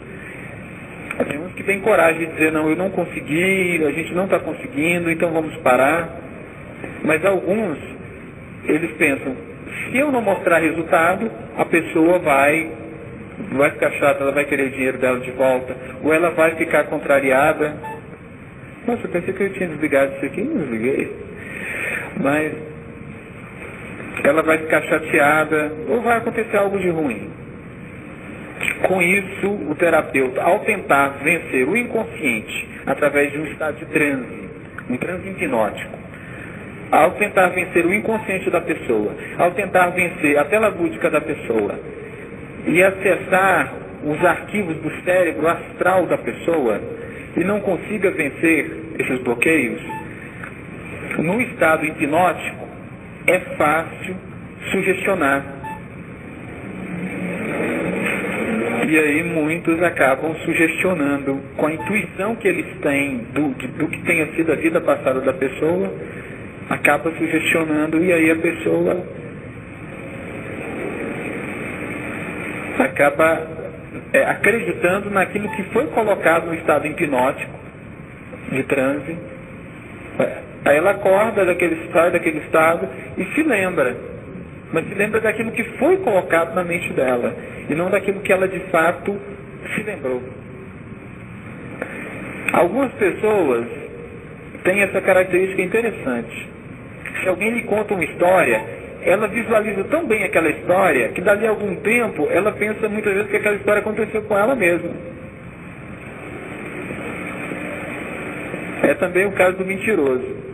Tem uns que têm coragem de dizer, não, eu não consegui, a gente não está conseguindo, então vamos parar. Mas alguns, eles pensam, Se eu não mostrar resultado, a pessoa vai ficar chata, ela vai querer o dinheiro dela de volta, ou ela vai ficar contrariada. Nossa, eu pensei que eu tinha desligado isso aqui, não desliguei. Mas ela vai ficar chateada, ou vai acontecer algo de ruim. Com isso, o terapeuta, ao tentar vencer o inconsciente através de um estado de transe, um transe hipnótico, ao tentar vencer o inconsciente da pessoa, ao tentar vencer a tela búdica da pessoa e acessar os arquivos do cérebro astral da pessoa e não consiga vencer esses bloqueios, no estado hipnótico é fácil sugestionar. E aí muitos acabam sugestionando com a intuição que eles têm do que tenha sido a vida passada da pessoa, acaba sugestionando e aí a pessoa acaba acreditando naquilo que foi colocado no estado hipnótico de transe. Aí ela acorda daquele estado e se lembra, mas se lembra daquilo que foi colocado na mente dela e não daquilo que ela de fato se lembrou. Algumas pessoas têm essa característica interessante. Se alguém lhe conta uma história, ela visualiza tão bem aquela história que dali a algum tempo ela pensa muitas vezes que aquela história aconteceu com ela mesma. É também o caso do mentiroso.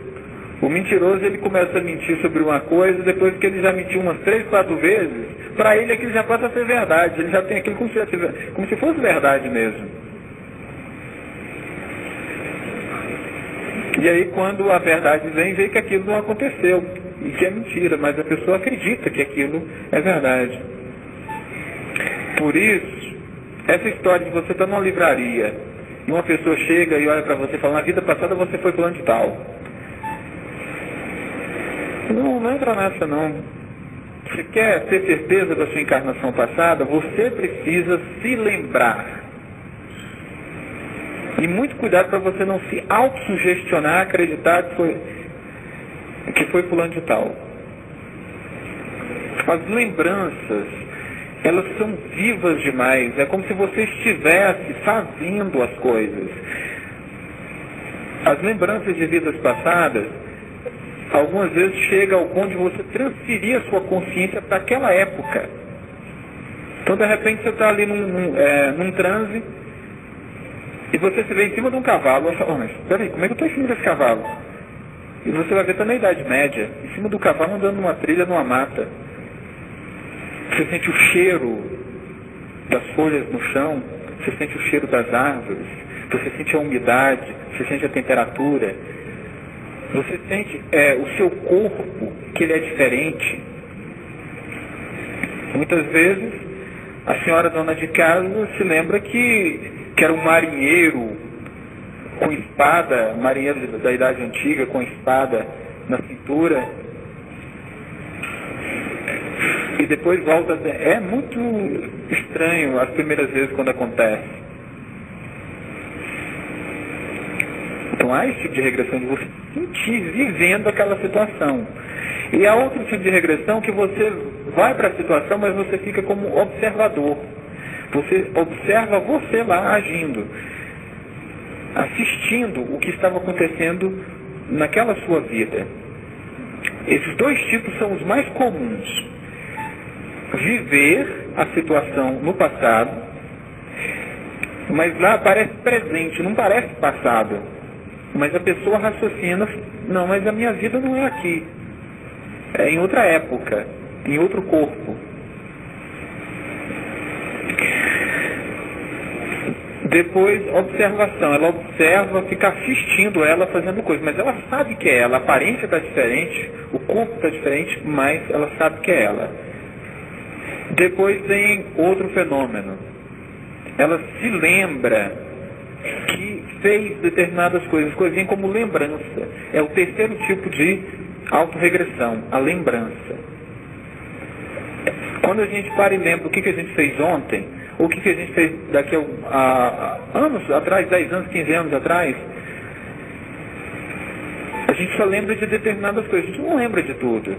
O mentiroso, ele começa a mentir sobre uma coisa, depois que ele já mentiu umas 3, 4 vezes, para ele aquilo já passa a ser verdade. Ele já tem aquilo como se fosse verdade mesmo. E aí quando a verdade vem, vê que aquilo não aconteceu, e que é mentira, mas a pessoa acredita que aquilo é verdade. Por isso, essa história de você estar numa livraria, e uma pessoa chega e olha para você e fala, na vida passada você foi fulano de tal. Não entra nessa não. Você quer ter certeza da sua encarnação passada, você precisa se lembrar. E muito cuidado para você não se autossugestionar, acreditar que foi fulano de tal. As lembranças, elas são vivas demais. É como se você estivesse fazendo as coisas. As lembranças de vidas passadas, algumas vezes chega ao ponto de você transferir a sua consciência para aquela época. Então, de repente, você está ali num transe e você se vê em cima de um cavalo. Você fala, mas peraí, como é que eu estou em cima desse cavalo? E você vai ver, está na Idade Média, em cima do cavalo andando numa trilha, numa mata. Você sente o cheiro das folhas no chão, você sente o cheiro das árvores, você sente a umidade, você sente a temperatura. Você sente o seu corpo, que ele é diferente. Muitas vezes, a senhora dona de casa se lembra que era um marinheiro com espada, marinheiro da Idade Antiga, com espada na cintura. E depois volta. É muito estranho as primeiras vezes quando acontece. Então há esse tipo de regressão de você sentir vivendo aquela situação. E há outro tipo de regressão que você vai para a situação, mas você fica como observador. Você observa você lá agindo, assistindo o que estava acontecendo naquela sua vida. Esses dois tipos são os mais comuns. Viver a situação no passado, mas lá parece presente, não parece passado. Mas a pessoa raciocina, não, mas a minha vida não é aqui. É em outra época, em outro corpo. Depois, observação. Ela observa, fica assistindo ela fazendo coisas. Mas ela sabe que é ela. A aparência está diferente, o corpo está diferente, mas ela sabe que é ela. Depois tem outro fenômeno. Ela se lembra que fez determinadas coisas, coisinha como lembrança. É o terceiro tipo de autorregressão, a lembrança. Quando a gente para e lembra o que a gente fez ontem, ou o que a gente fez daqui a anos atrás, 10 anos, 15 anos atrás, a gente só lembra de determinadas coisas, a gente não lembra de tudo.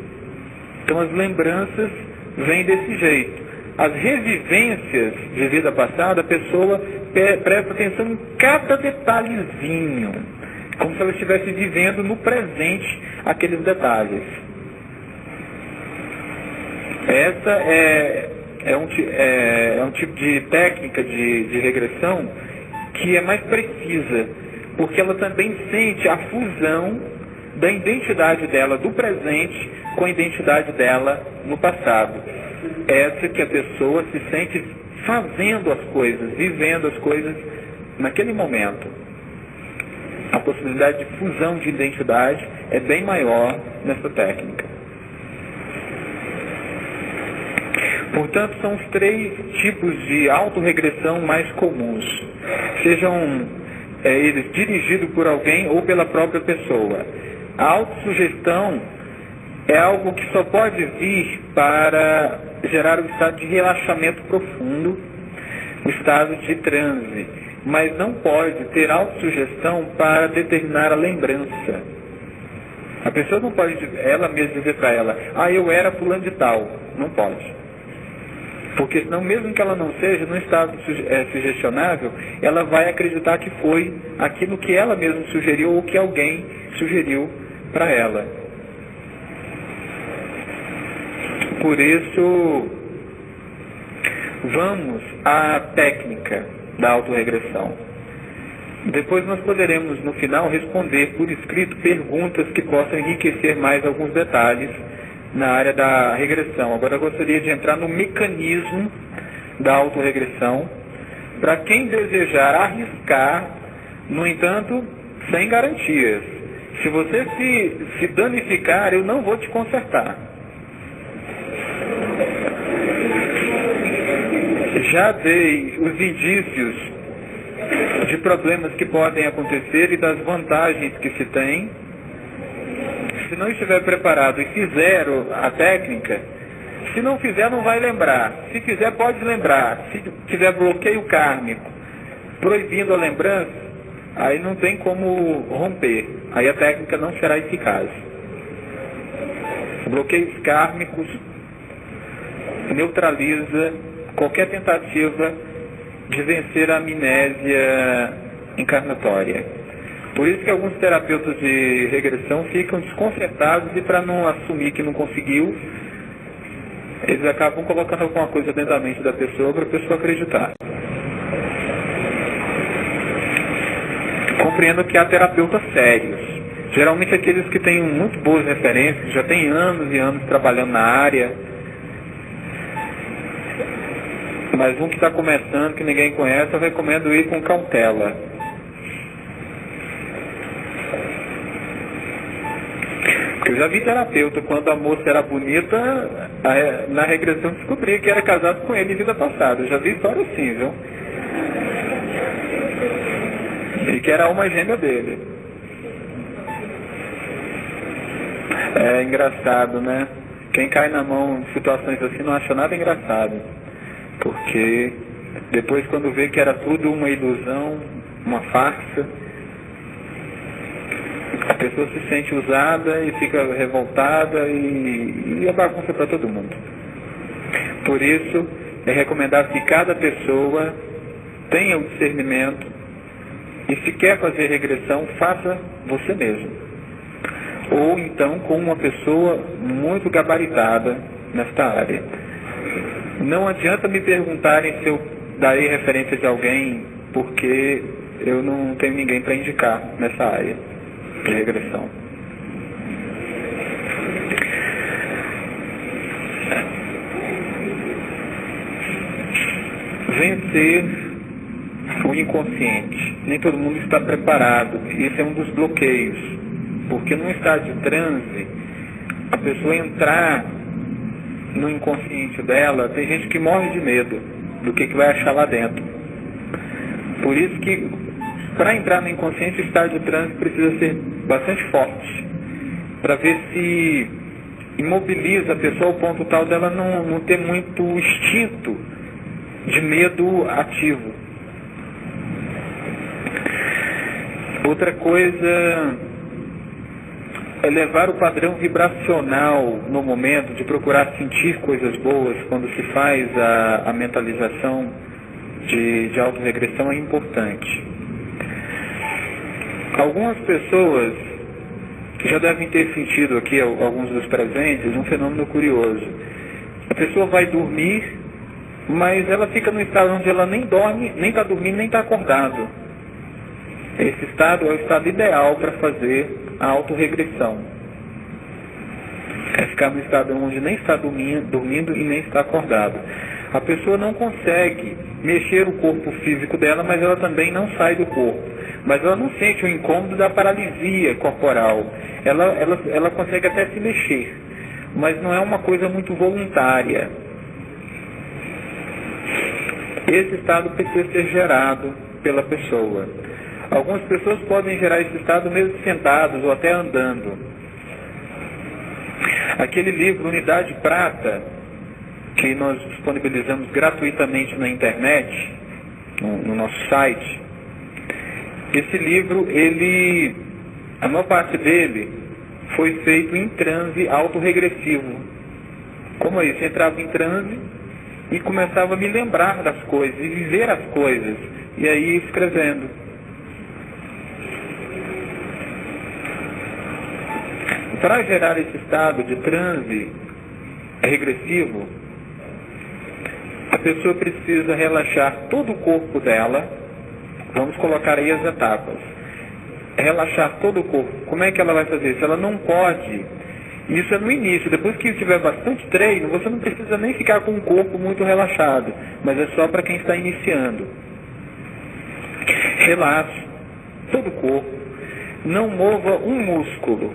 Então as lembranças vêm desse jeito. As revivências de vida passada, a pessoa presta atenção em cada detalhezinho, como se ela estivesse vivendo no presente aqueles detalhes. Essa é um tipo de técnica de regressão que é mais precisa, porque ela também sente a fusão da identidade dela do presente com a identidade dela no passado. Essa que a pessoa se sente fazendo as coisas, vivendo as coisas naquele momento. A possibilidade de fusão de identidade é bem maior nessa técnica. Portanto, são os 3 tipos de autorregressão mais comuns. Sejam eles dirigidos por alguém ou pela própria pessoa. A autossugestão é algo que só pode vir para gerar um estado de relaxamento profundo, o estado de transe, mas não pode ter autossugestão para determinar a lembrança. A pessoa não pode, ela mesma dizer para ela, eu era fulano de tal. Não pode. Porque senão, mesmo que ela não seja, no estado sugestionável, ela vai acreditar que foi aquilo que ela mesma sugeriu ou que alguém sugeriu para ela. Por isso, vamos à técnica da autorregressão. Depois nós poderemos, no final, responder por escrito perguntas que possam enriquecer mais alguns detalhes na área da regressão. Agora eu gostaria de entrar no mecanismo da autorregressão, para quem desejar arriscar, no entanto, sem garantias. Se você se danificar, eu não vou te consertar. Já dei os indícios de problemas que podem acontecer e das vantagens que se tem. Se não estiver preparado e fizer a técnica, se não fizer não vai lembrar. Se fizer pode lembrar. Se tiver bloqueio kármico proibindo a lembrança, aí não tem como romper. Aí a técnica não será eficaz. Bloqueios kármicos neutraliza qualquer tentativa de vencer a amnésia encarnatória. Por isso que alguns terapeutas de regressão ficam desconcertados e, para não assumir que não conseguiu, eles acabam colocando alguma coisa dentro da mente da pessoa para a pessoa acreditar. Compreendo que há terapeutas sérios, geralmente aqueles que têm muito boas referências, que já têm anos e anos trabalhando na área, mas um que está começando, que ninguém conhece, eu recomendo ir com cautela. Eu já vi terapeuta, quando a moça era bonita, na regressão descobri que era casado com ele em vida passada. Eu já vi história assim, viu? E que era a alma gêmea dele. É engraçado, né? Quem cai na mão de situações assim não acha nada engraçado. Porque depois, quando vê que era tudo uma ilusão, uma farsa, a pessoa se sente usada e fica revoltada e é bagunça para todo mundo. Por isso, é recomendável que cada pessoa tenha o discernimento e, se quer fazer regressão, faça você mesmo. Ou então com uma pessoa muito gabaritada nesta área. Não adianta me perguntarem se eu darei referência de alguém, porque eu não tenho ninguém para indicar nessa área de regressão. Vencer o inconsciente. Nem todo mundo está preparado. Esse é um dos bloqueios. Porque num estado de transe, a pessoa entrar no inconsciente dela, tem gente que morre de medo do que vai achar lá dentro. Por isso que, para entrar no inconsciente, o estado de transe precisa ser bastante forte, para ver se imobiliza a pessoa ao ponto tal dela não ter muito instinto de medo ativo. Outra coisa, elevar o padrão vibracional no momento, de procurar sentir coisas boas quando se faz a mentalização de autorregressão é importante. Algumas pessoas já devem ter sentido aqui, alguns dos presentes, um fenômeno curioso. A pessoa vai dormir, mas ela fica num estado onde ela nem dorme, nem está dormindo, nem está acordado. Esse estado é o estado ideal para fazer a autorregressão. É ficar no estado onde nem está dormindo e nem está acordado. A pessoa não consegue mexer o corpo físico dela, mas ela também não sai do corpo. Mas ela não sente o incômodo da paralisia corporal. Ela consegue até se mexer, mas não é uma coisa muito voluntária. Esse estado precisa ser gerado pela pessoa. Algumas pessoas podem gerar esse estado mesmo sentados ou até andando. Aquele livro Unidade Prata, que nós disponibilizamos gratuitamente na internet, no nosso site, esse livro, a maior parte dele foi feito em transe autorregressivo. Como é isso? Eu entrava em transe e começava a me lembrar das coisas, e viver as coisas, e aí escrevendo. Para gerar esse estado de transe regressivo, a pessoa precisa relaxar todo o corpo dela. Vamos colocar aí as etapas. Relaxar todo o corpo. Como é que ela vai fazer isso? Ela não pode. Isso é no início. Depois que tiver bastante treino, você não precisa nem ficar com o corpo muito relaxado. Mas é só para quem está iniciando. Relaxe todo o corpo. Não mova um músculo.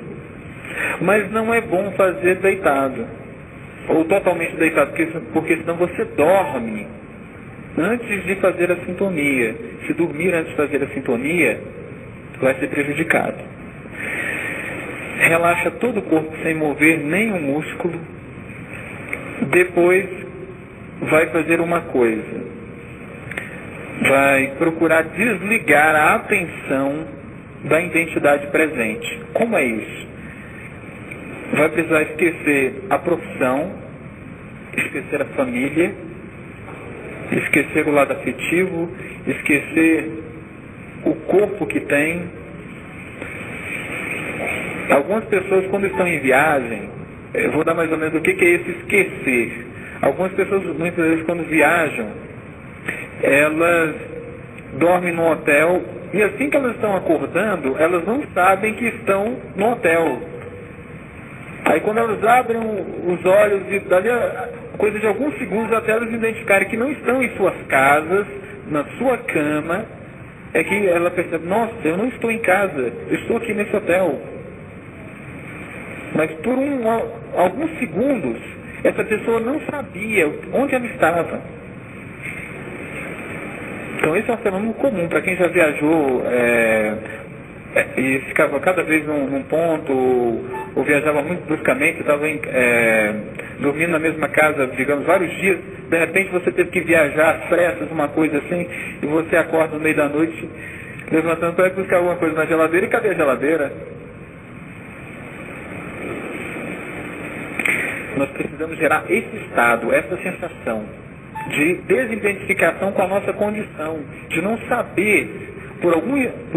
Mas não é bom fazer deitado. Ou totalmente deitado, porque senão você dorme antes de fazer a sintonia. Se dormir antes de fazer a sintonia, vai ser prejudicado. Relaxa todo o corpo sem mover nenhum músculo. Depois vai fazer uma coisa. Vai procurar desligar a atenção da identidade presente. Como é isso? Vai precisar esquecer a profissão, esquecer a família, esquecer o lado afetivo, esquecer o corpo que tem. Algumas pessoas, quando estão em viagem, eu vou dar mais ou menos o que é esse esquecer. Algumas pessoas, muitas vezes, quando viajam, elas dormem no hotel e assim que elas estão acordando, elas não sabem que estão no hotel. Aí quando elas abrem os olhos e dali a coisa de alguns segundos até elas identificarem que não estão em suas casas, na sua cama, é que ela percebe, nossa, eu não estou em casa, eu estou aqui nesse hotel. Mas por alguns segundos, essa pessoa não sabia onde ela estava. Então esse é um fenômeno comum para quem já viajou e ficava cada vez num ponto, ou viajava muito bruscamente, estava dormindo na mesma casa, digamos, vários dias, de repente você teve que viajar às pressas, uma coisa assim, e você acorda no meio da noite, levantando para buscar alguma coisa na geladeira, e cadê a geladeira? Nós precisamos gerar esse estado, essa sensação de desidentificação com a nossa condição, de não saber, por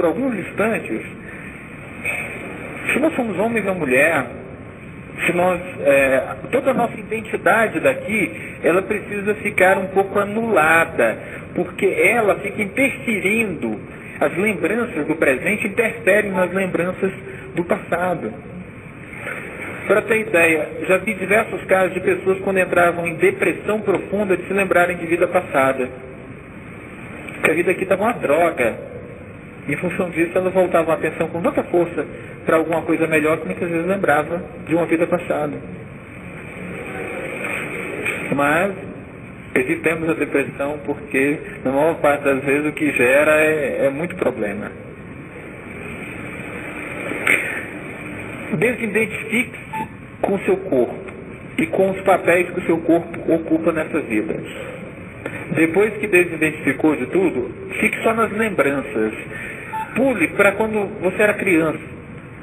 alguns instantes, se nós somos homens ou mulher, se nós, toda a nossa identidade daqui, ela precisa ficar um pouco anulada, porque ela fica interferindo, as lembranças do presente interferem nas lembranças do passado. Para ter ideia, já vi diversos casos de pessoas quando entravam em depressão profunda de se lembrarem de vida passada. Porque a vida aqui estava uma droga. Em função disso, elas voltavam a atenção com tanta força para alguma coisa melhor que muitas vezes lembrava de uma vida passada. Mas evitemos a depressão porque, na maior parte das vezes, o que gera é muito problema. Desidentifique-se com o seu corpo e com os papéis que o seu corpo ocupa nessa vida. Depois que desidentificou de tudo, fique só nas lembranças. Pule para quando você era criança.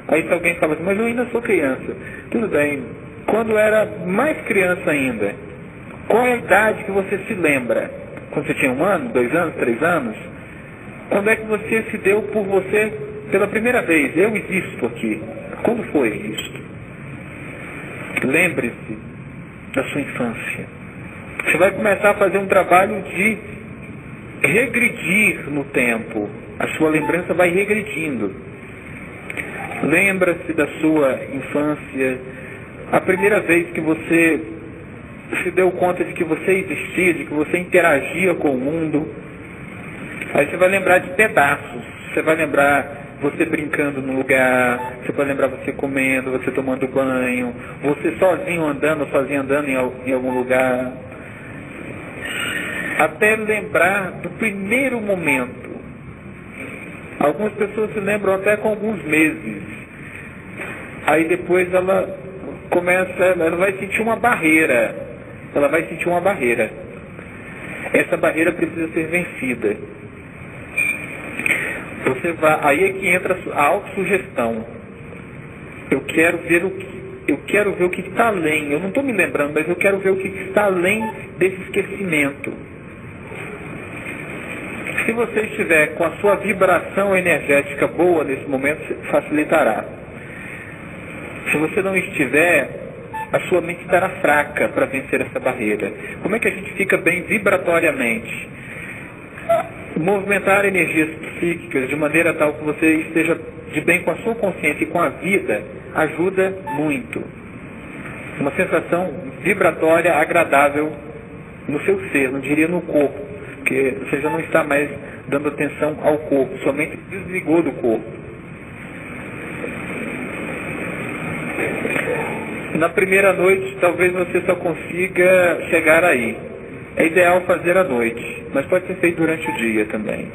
Aí se alguém fala assim, mas eu ainda sou criança. Tudo bem. Quando era mais criança ainda, qual é a idade que você se lembra? Quando você tinha 1 ano, 2 anos, 3 anos? Quando é que você se deu por você pela primeira vez? Eu existo aqui. Quando foi isto? Lembre-se da sua infância. Você vai começar a fazer um trabalho de regredir no tempo. A sua lembrança vai regredindo. Lembra-se da sua infância, a primeira vez que você se deu conta de que você existia, de que você interagia com o mundo. Aí você vai lembrar de pedaços. Você vai lembrar você brincando no lugar, você vai lembrar você comendo, você tomando banho, você sozinho andando, sozinho andando em algum lugar. Até lembrar do primeiro momento. Algumas pessoas se lembram até com alguns meses. Aí depois ela vai sentir uma barreira. Ela vai sentir uma barreira. Essa barreira precisa ser vencida. Aí é que entra a autossugestão. Eu quero ver o que está além. Eu não estou me lembrando, mas eu quero ver o que está além desse esquecimento. Se você estiver com a sua vibração energética boa nesse momento, facilitará. Se você não estiver, a sua mente estará fraca para vencer essa barreira. Como é que a gente fica bem vibratoriamente? Movimentar energias psíquicas de maneira tal que você esteja de bem com a sua consciência e com a vida ajuda muito. Uma sensação vibratória agradável no seu ser, não diria no corpo, porque você já não está mais dando atenção ao corpo, sua mente desligou do corpo. Na primeira noite, talvez você só consiga chegar aí. É ideal fazer à noite, mas pode ser feito durante o dia também.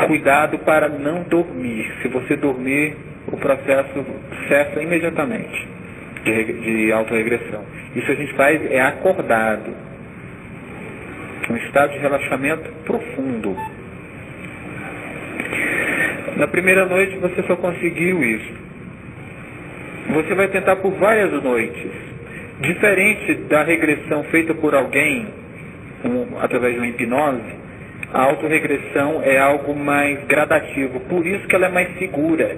Cuidado para não dormir. Se você dormir, o processo cessa imediatamente de autorregressão. Isso a gente faz acordado. Um estado de relaxamento profundo. Na primeira noite você só conseguiu isso. Você vai tentar por várias noites. Diferente da regressão feita por alguém, através de uma hipnose, a autorregressão é algo mais gradativo. Por isso que ela é mais segura.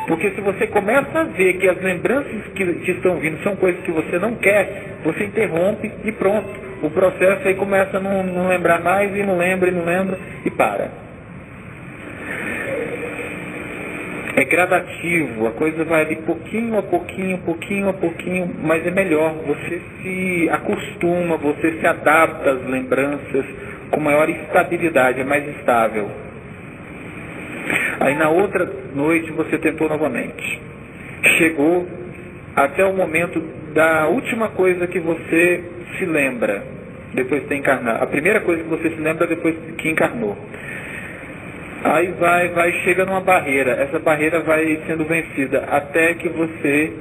Porque se você começa a ver que as lembranças que estão vindo são coisas que você não quer, você interrompe e pronto. O processo aí começa a não lembrar mais e não lembra e para. É gradativo, a coisa vai ali pouquinho a pouquinho, mas é melhor. Você se acostuma, você se adapta às lembranças com maior estabilidade, é mais estável. Aí na outra noite você tentou novamente. Chegou até o momento da última coisa que você se lembra depois de ter encarnado. A primeira coisa que você se lembra depois que encarnou. Aí chega numa barreira. Essa barreira vai sendo vencida até que você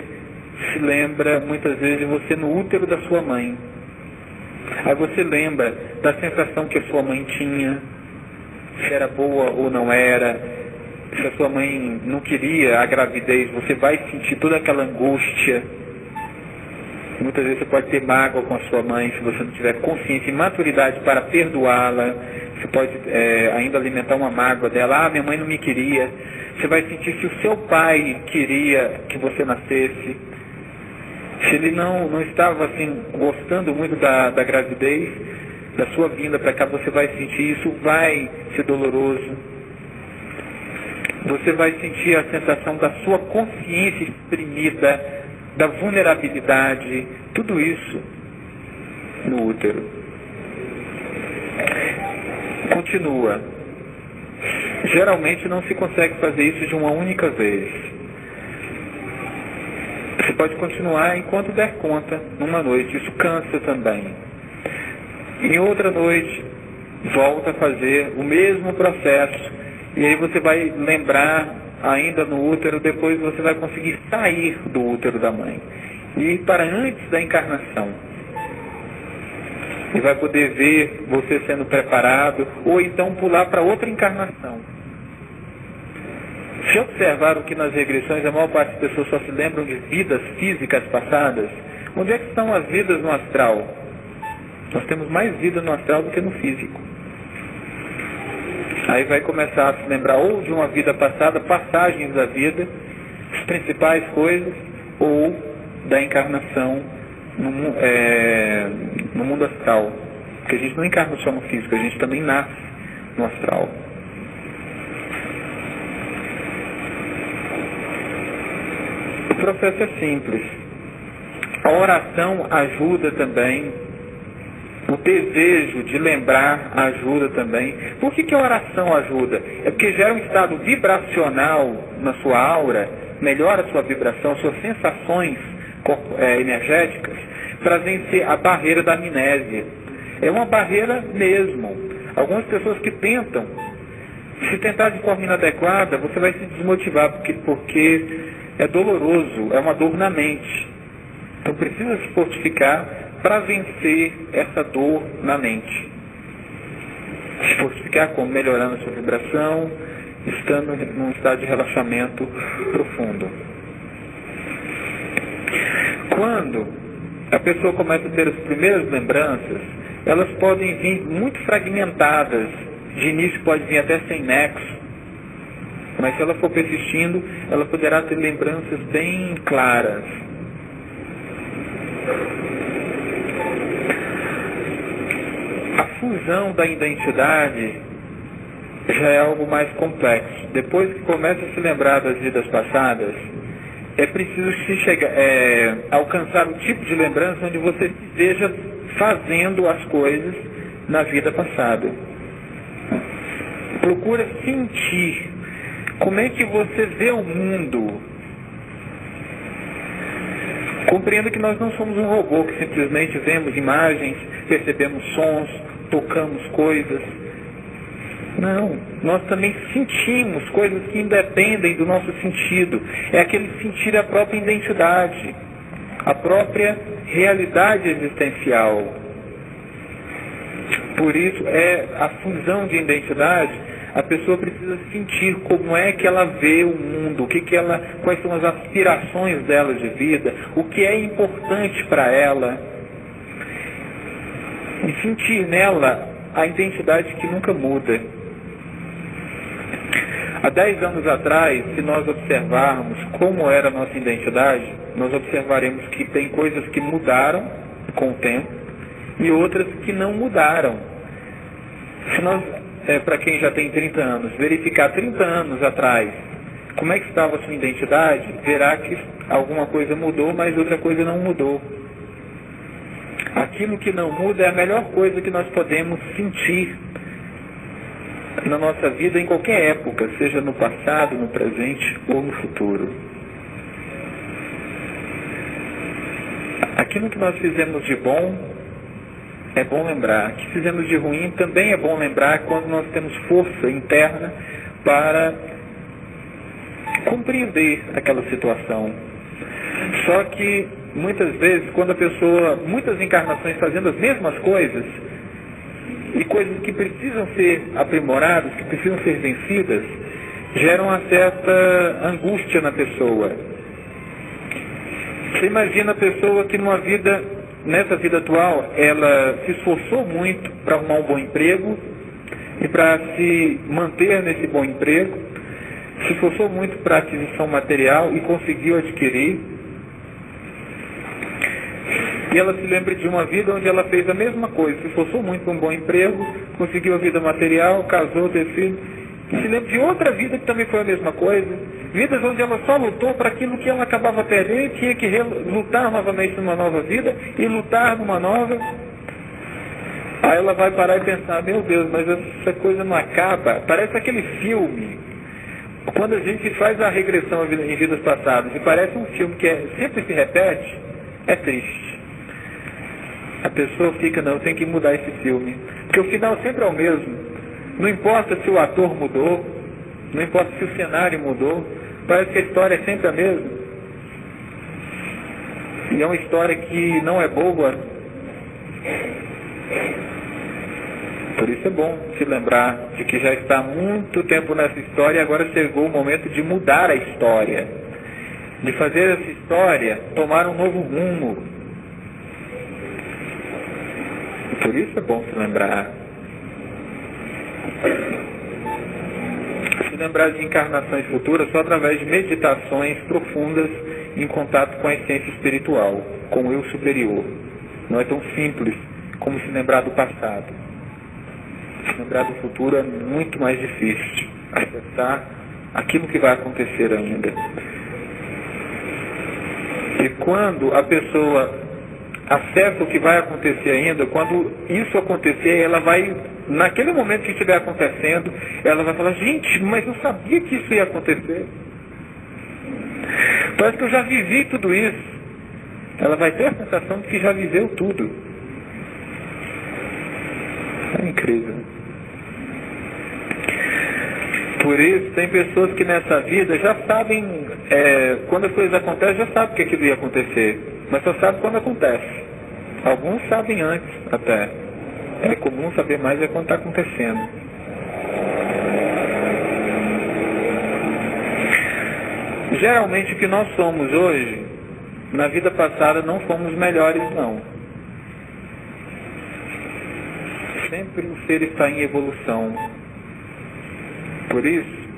se lembra muitas vezes de você no útero da sua mãe. Aí você lembra da sensação que a sua mãe tinha, se era boa ou não era, se a sua mãe não queria a gravidez, você vai sentir toda aquela angústia. Muitas vezes você pode ter mágoa com a sua mãe, se você não tiver consciência e maturidade para perdoá-la. Você pode ainda alimentar uma mágoa dela. Ah, minha mãe não me queria. Você vai sentir se o seu pai queria que você nascesse. Se ele não estava assim, gostando muito da gravidez, da sua vinda para cá, você vai sentir isso, vai ser doloroso. Você vai sentir a sensação da sua consciência exprimida, da vulnerabilidade, tudo isso no útero. Continua. Geralmente não se consegue fazer isso de uma única vez. Você pode continuar enquanto der conta, numa noite. Isso cansa também. Em outra noite, volta a fazer o mesmo processo. E aí você vai lembrar ainda no útero, depois você vai conseguir sair do útero da mãe. E ir para antes da encarnação. E vai poder ver você sendo preparado, ou então pular para outra encarnação. Se observar o que nas regressões a maior parte das pessoas só se lembram de vidas físicas passadas, onde é que estão as vidas no astral? Nós temos mais vida no astral do que no físico. Aí vai começar a se lembrar ou de uma vida passada, passagens da vida, as principais coisas, ou da encarnação no mundo astral. Porque a gente não encarna só no físico, a gente também nasce no astral. O processo é simples. A oração ajuda também. O desejo de lembrar ajuda também. Por que a oração ajuda? É porque gera um estado vibracional na sua aura, melhora a sua vibração, suas sensações energéticas, para vencer a barreira da amnésia. É uma barreira mesmo. Algumas pessoas que tentam, se tentar de forma inadequada, você vai se desmotivar, porque é doloroso, é uma dor na mente. Então precisa se fortificar para vencer essa dor na mente. Se fortificar como? Melhorando a sua vibração, estando num estado de relaxamento profundo. Quando a pessoa começa a ter as primeiras lembranças, elas podem vir muito fragmentadas. De início pode vir até sem nexo. Mas se ela for persistindo, ela poderá ter lembranças bem claras. A fusão da identidade já é algo mais complexo. Depois que começa a se lembrar das vidas passadas, é preciso alcançar o tipo de lembrança onde você se veja fazendo as coisas na vida passada. Procura sentir como é que você vê o mundo. Compreenda que nós não somos um robô que simplesmente vemos imagens, percebemos sons, tocamos coisas. Não, nós também sentimos coisas que independem do nosso sentido. É aquele sentir a própria identidade, a própria realidade existencial. Por isso, a fusão de identidade, a pessoa precisa sentir como é que ela vê o mundo, quais são as aspirações dela de vida, o que é importante para ela. E sentir nela a identidade que nunca muda. Há 10 anos atrás, se nós observarmos como era a nossa identidade, nós observaremos que tem coisas que mudaram com o tempo e outras que não mudaram. Se nós, para quem já tem 30 anos, verificar 30 anos atrás como é que estava a sua identidade, verá que alguma coisa mudou, mas outra coisa não mudou. Aquilo que não muda é a melhor coisa que nós podemos sentir na nossa vida em qualquer época, seja no passado, no presente ou no futuro. Aquilo que nós fizemos de bom é bom lembrar. O que fizemos de ruim também é bom lembrar quando nós temos força interna para compreender aquela situação. Só que muitas vezes, quando a pessoa, muitas encarnações fazendo as mesmas coisas, e coisas que precisam ser aprimoradas, que precisam ser vencidas, geram uma certa angústia na pessoa. Você imagina a pessoa que nessa vida atual, ela se esforçou muito para arrumar um bom emprego e para se manter nesse bom emprego, se esforçou muito para a aquisição material e conseguiu adquirir. E ela se lembra de uma vida onde ela fez a mesma coisa, se esforçou muito para um bom emprego, conseguiu a vida material, casou, teve filho. E se lembra de outra vida que também foi a mesma coisa. Vidas onde ela só lutou para aquilo que ela acabava perdendo e tinha que lutar novamente numa nova vida e lutar numa nova. Aí ela vai parar e pensar, meu Deus, mas essa coisa não acaba. Parece aquele filme. Quando a gente faz a regressão em vidas passadas e parece um filme que sempre se repete, é triste. A pessoa fica, não, tem que mudar esse filme. Porque o final sempre é o mesmo. Não importa se o ator mudou, não importa se o cenário mudou, parece que a história é sempre a mesma. E é uma história que não é boa. Por isso é bom se lembrar de que já está há muito tempo nessa história e agora chegou o momento de mudar a história, de fazer essa história tomar um novo rumo. Por isso é bom se lembrar. Se lembrar de encarnações futuras só através de meditações profundas em contato com a essência espiritual, com o eu superior. Não é tão simples como se lembrar do passado. Se lembrar do futuro é muito mais difícil. Acessar aquilo que vai acontecer ainda. E quando a pessoa acessa o que vai acontecer ainda, quando isso acontecer, ela vai, naquele momento que estiver acontecendo, ela vai falar, gente, mas eu sabia que isso ia acontecer. Parece que eu já vivi tudo isso. Ela vai ter a sensação de que já viveu tudo. É incrível. Por isso, tem pessoas que nessa vida já sabem, quando as coisas acontecem, já sabem que aquilo ia acontecer. Mas só sabem quando acontece. Alguns sabem antes até. É comum saber mais quando está acontecendo. Geralmente o que nós somos hoje, na vida passada não fomos melhores não. Sempre o ser está em evolução. Por isso,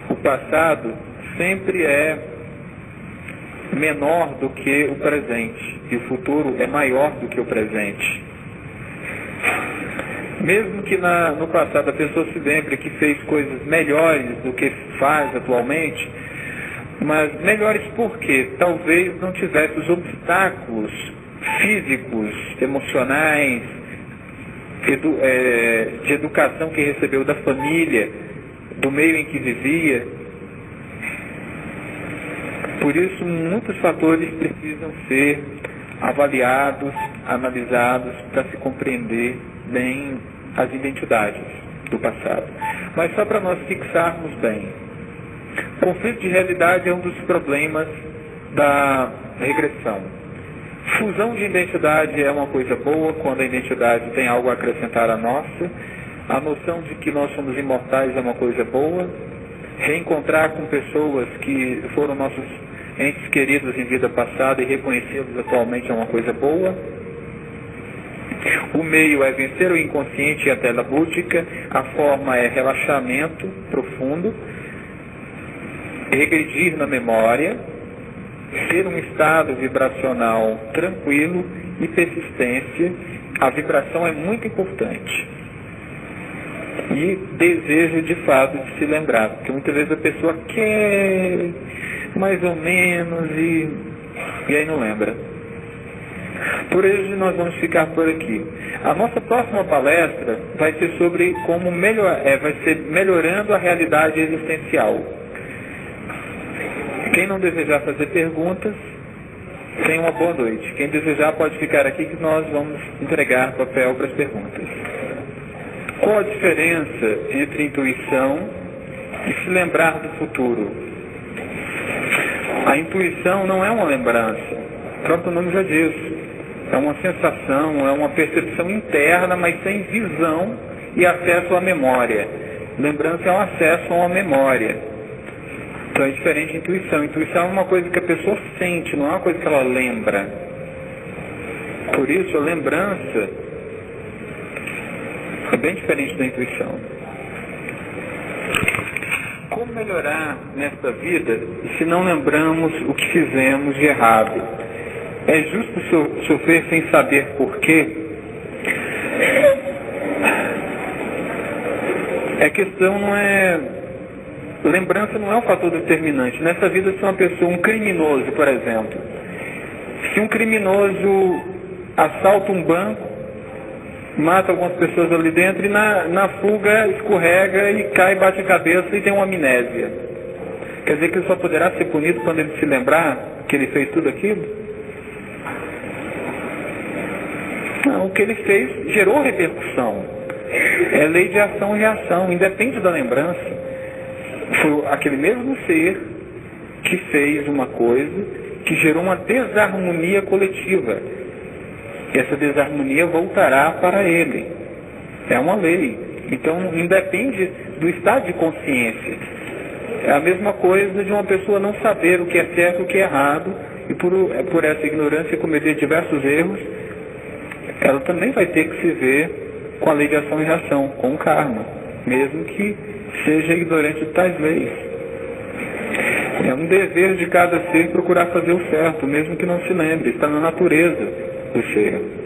o passado sempre é menor do que o presente. E o futuro é maior do que o presente. Mesmo que no passado a pessoa se lembre que fez coisas melhores do que faz atualmente, mas melhores por quê? Talvez não tivesse os obstáculos físicos, emocionais, de educação que recebeu da família, do meio em que vivia. Por isso, muitos fatores precisam ser avaliados, analisados, para se compreender bem as identidades do passado. Mas só para nós fixarmos bem. Conflito de realidade é um dos problemas da regressão. Fusão de identidade é uma coisa boa quando a identidade tem algo a acrescentar à nossa. A noção de que nós somos imortais é uma coisa boa. Reencontrar com pessoas que foram nossos entes queridos em vida passada e reconhecê-los atualmente é uma coisa boa. O meio é vencer o inconsciente e a tela búdica. A forma é relaxamento profundo. Regredir na memória. Ser um estado vibracional tranquilo e persistência. A vibração é muito importante. E desejo de fato de se lembrar, porque muitas vezes a pessoa quer mais ou menos e aí não lembra. Por hoje nós vamos ficar por aqui. A nossa próxima palestra vai ser sobre como vai ser melhorando a realidade existencial. Quem não desejar fazer perguntas, tenha uma boa noite. Quem desejar pode ficar aqui que nós vamos entregar papel para as perguntas. Qual a diferença entre intuição e se lembrar do futuro? A intuição não é uma lembrança. O próprio nome já diz. É uma sensação, é uma percepção interna, mas sem visão e acesso à memória. Lembrança é um acesso a uma memória. Então é diferente de intuição. Intuição é uma coisa que a pessoa sente, não é uma coisa que ela lembra. Por isso, a lembrança é bem diferente da intuição. Como melhorar nesta vida se não lembramos o que fizemos de errado? É justo sofrer sem saber porquê? A questão não é... Lembrança não é um fator determinante. Nessa vida, se uma pessoa, um criminoso, por exemplo, se um criminoso assalta um banco, mata algumas pessoas ali dentro e na fuga escorrega e cai, bate a cabeça e tem uma amnésia. Quer dizer que ele só poderá ser punido quando ele se lembrar que ele fez tudo aquilo? Não, o que ele fez gerou repercussão. É lei de ação e reação, independe da lembrança. Foi aquele mesmo ser que fez uma coisa que gerou uma desarmonia coletiva. Essa desarmonia voltará para ele. É uma lei. Então, independe do estado de consciência. É a mesma coisa de uma pessoa não saber o que é certo e o que é errado, e por essa ignorância cometer diversos erros, ela também vai ter que se ver com a lei de ação e reação, com o karma, mesmo que seja ignorante de tais leis. É um dever de cada ser procurar fazer o certo, mesmo que não se lembre, está na natureza do ser.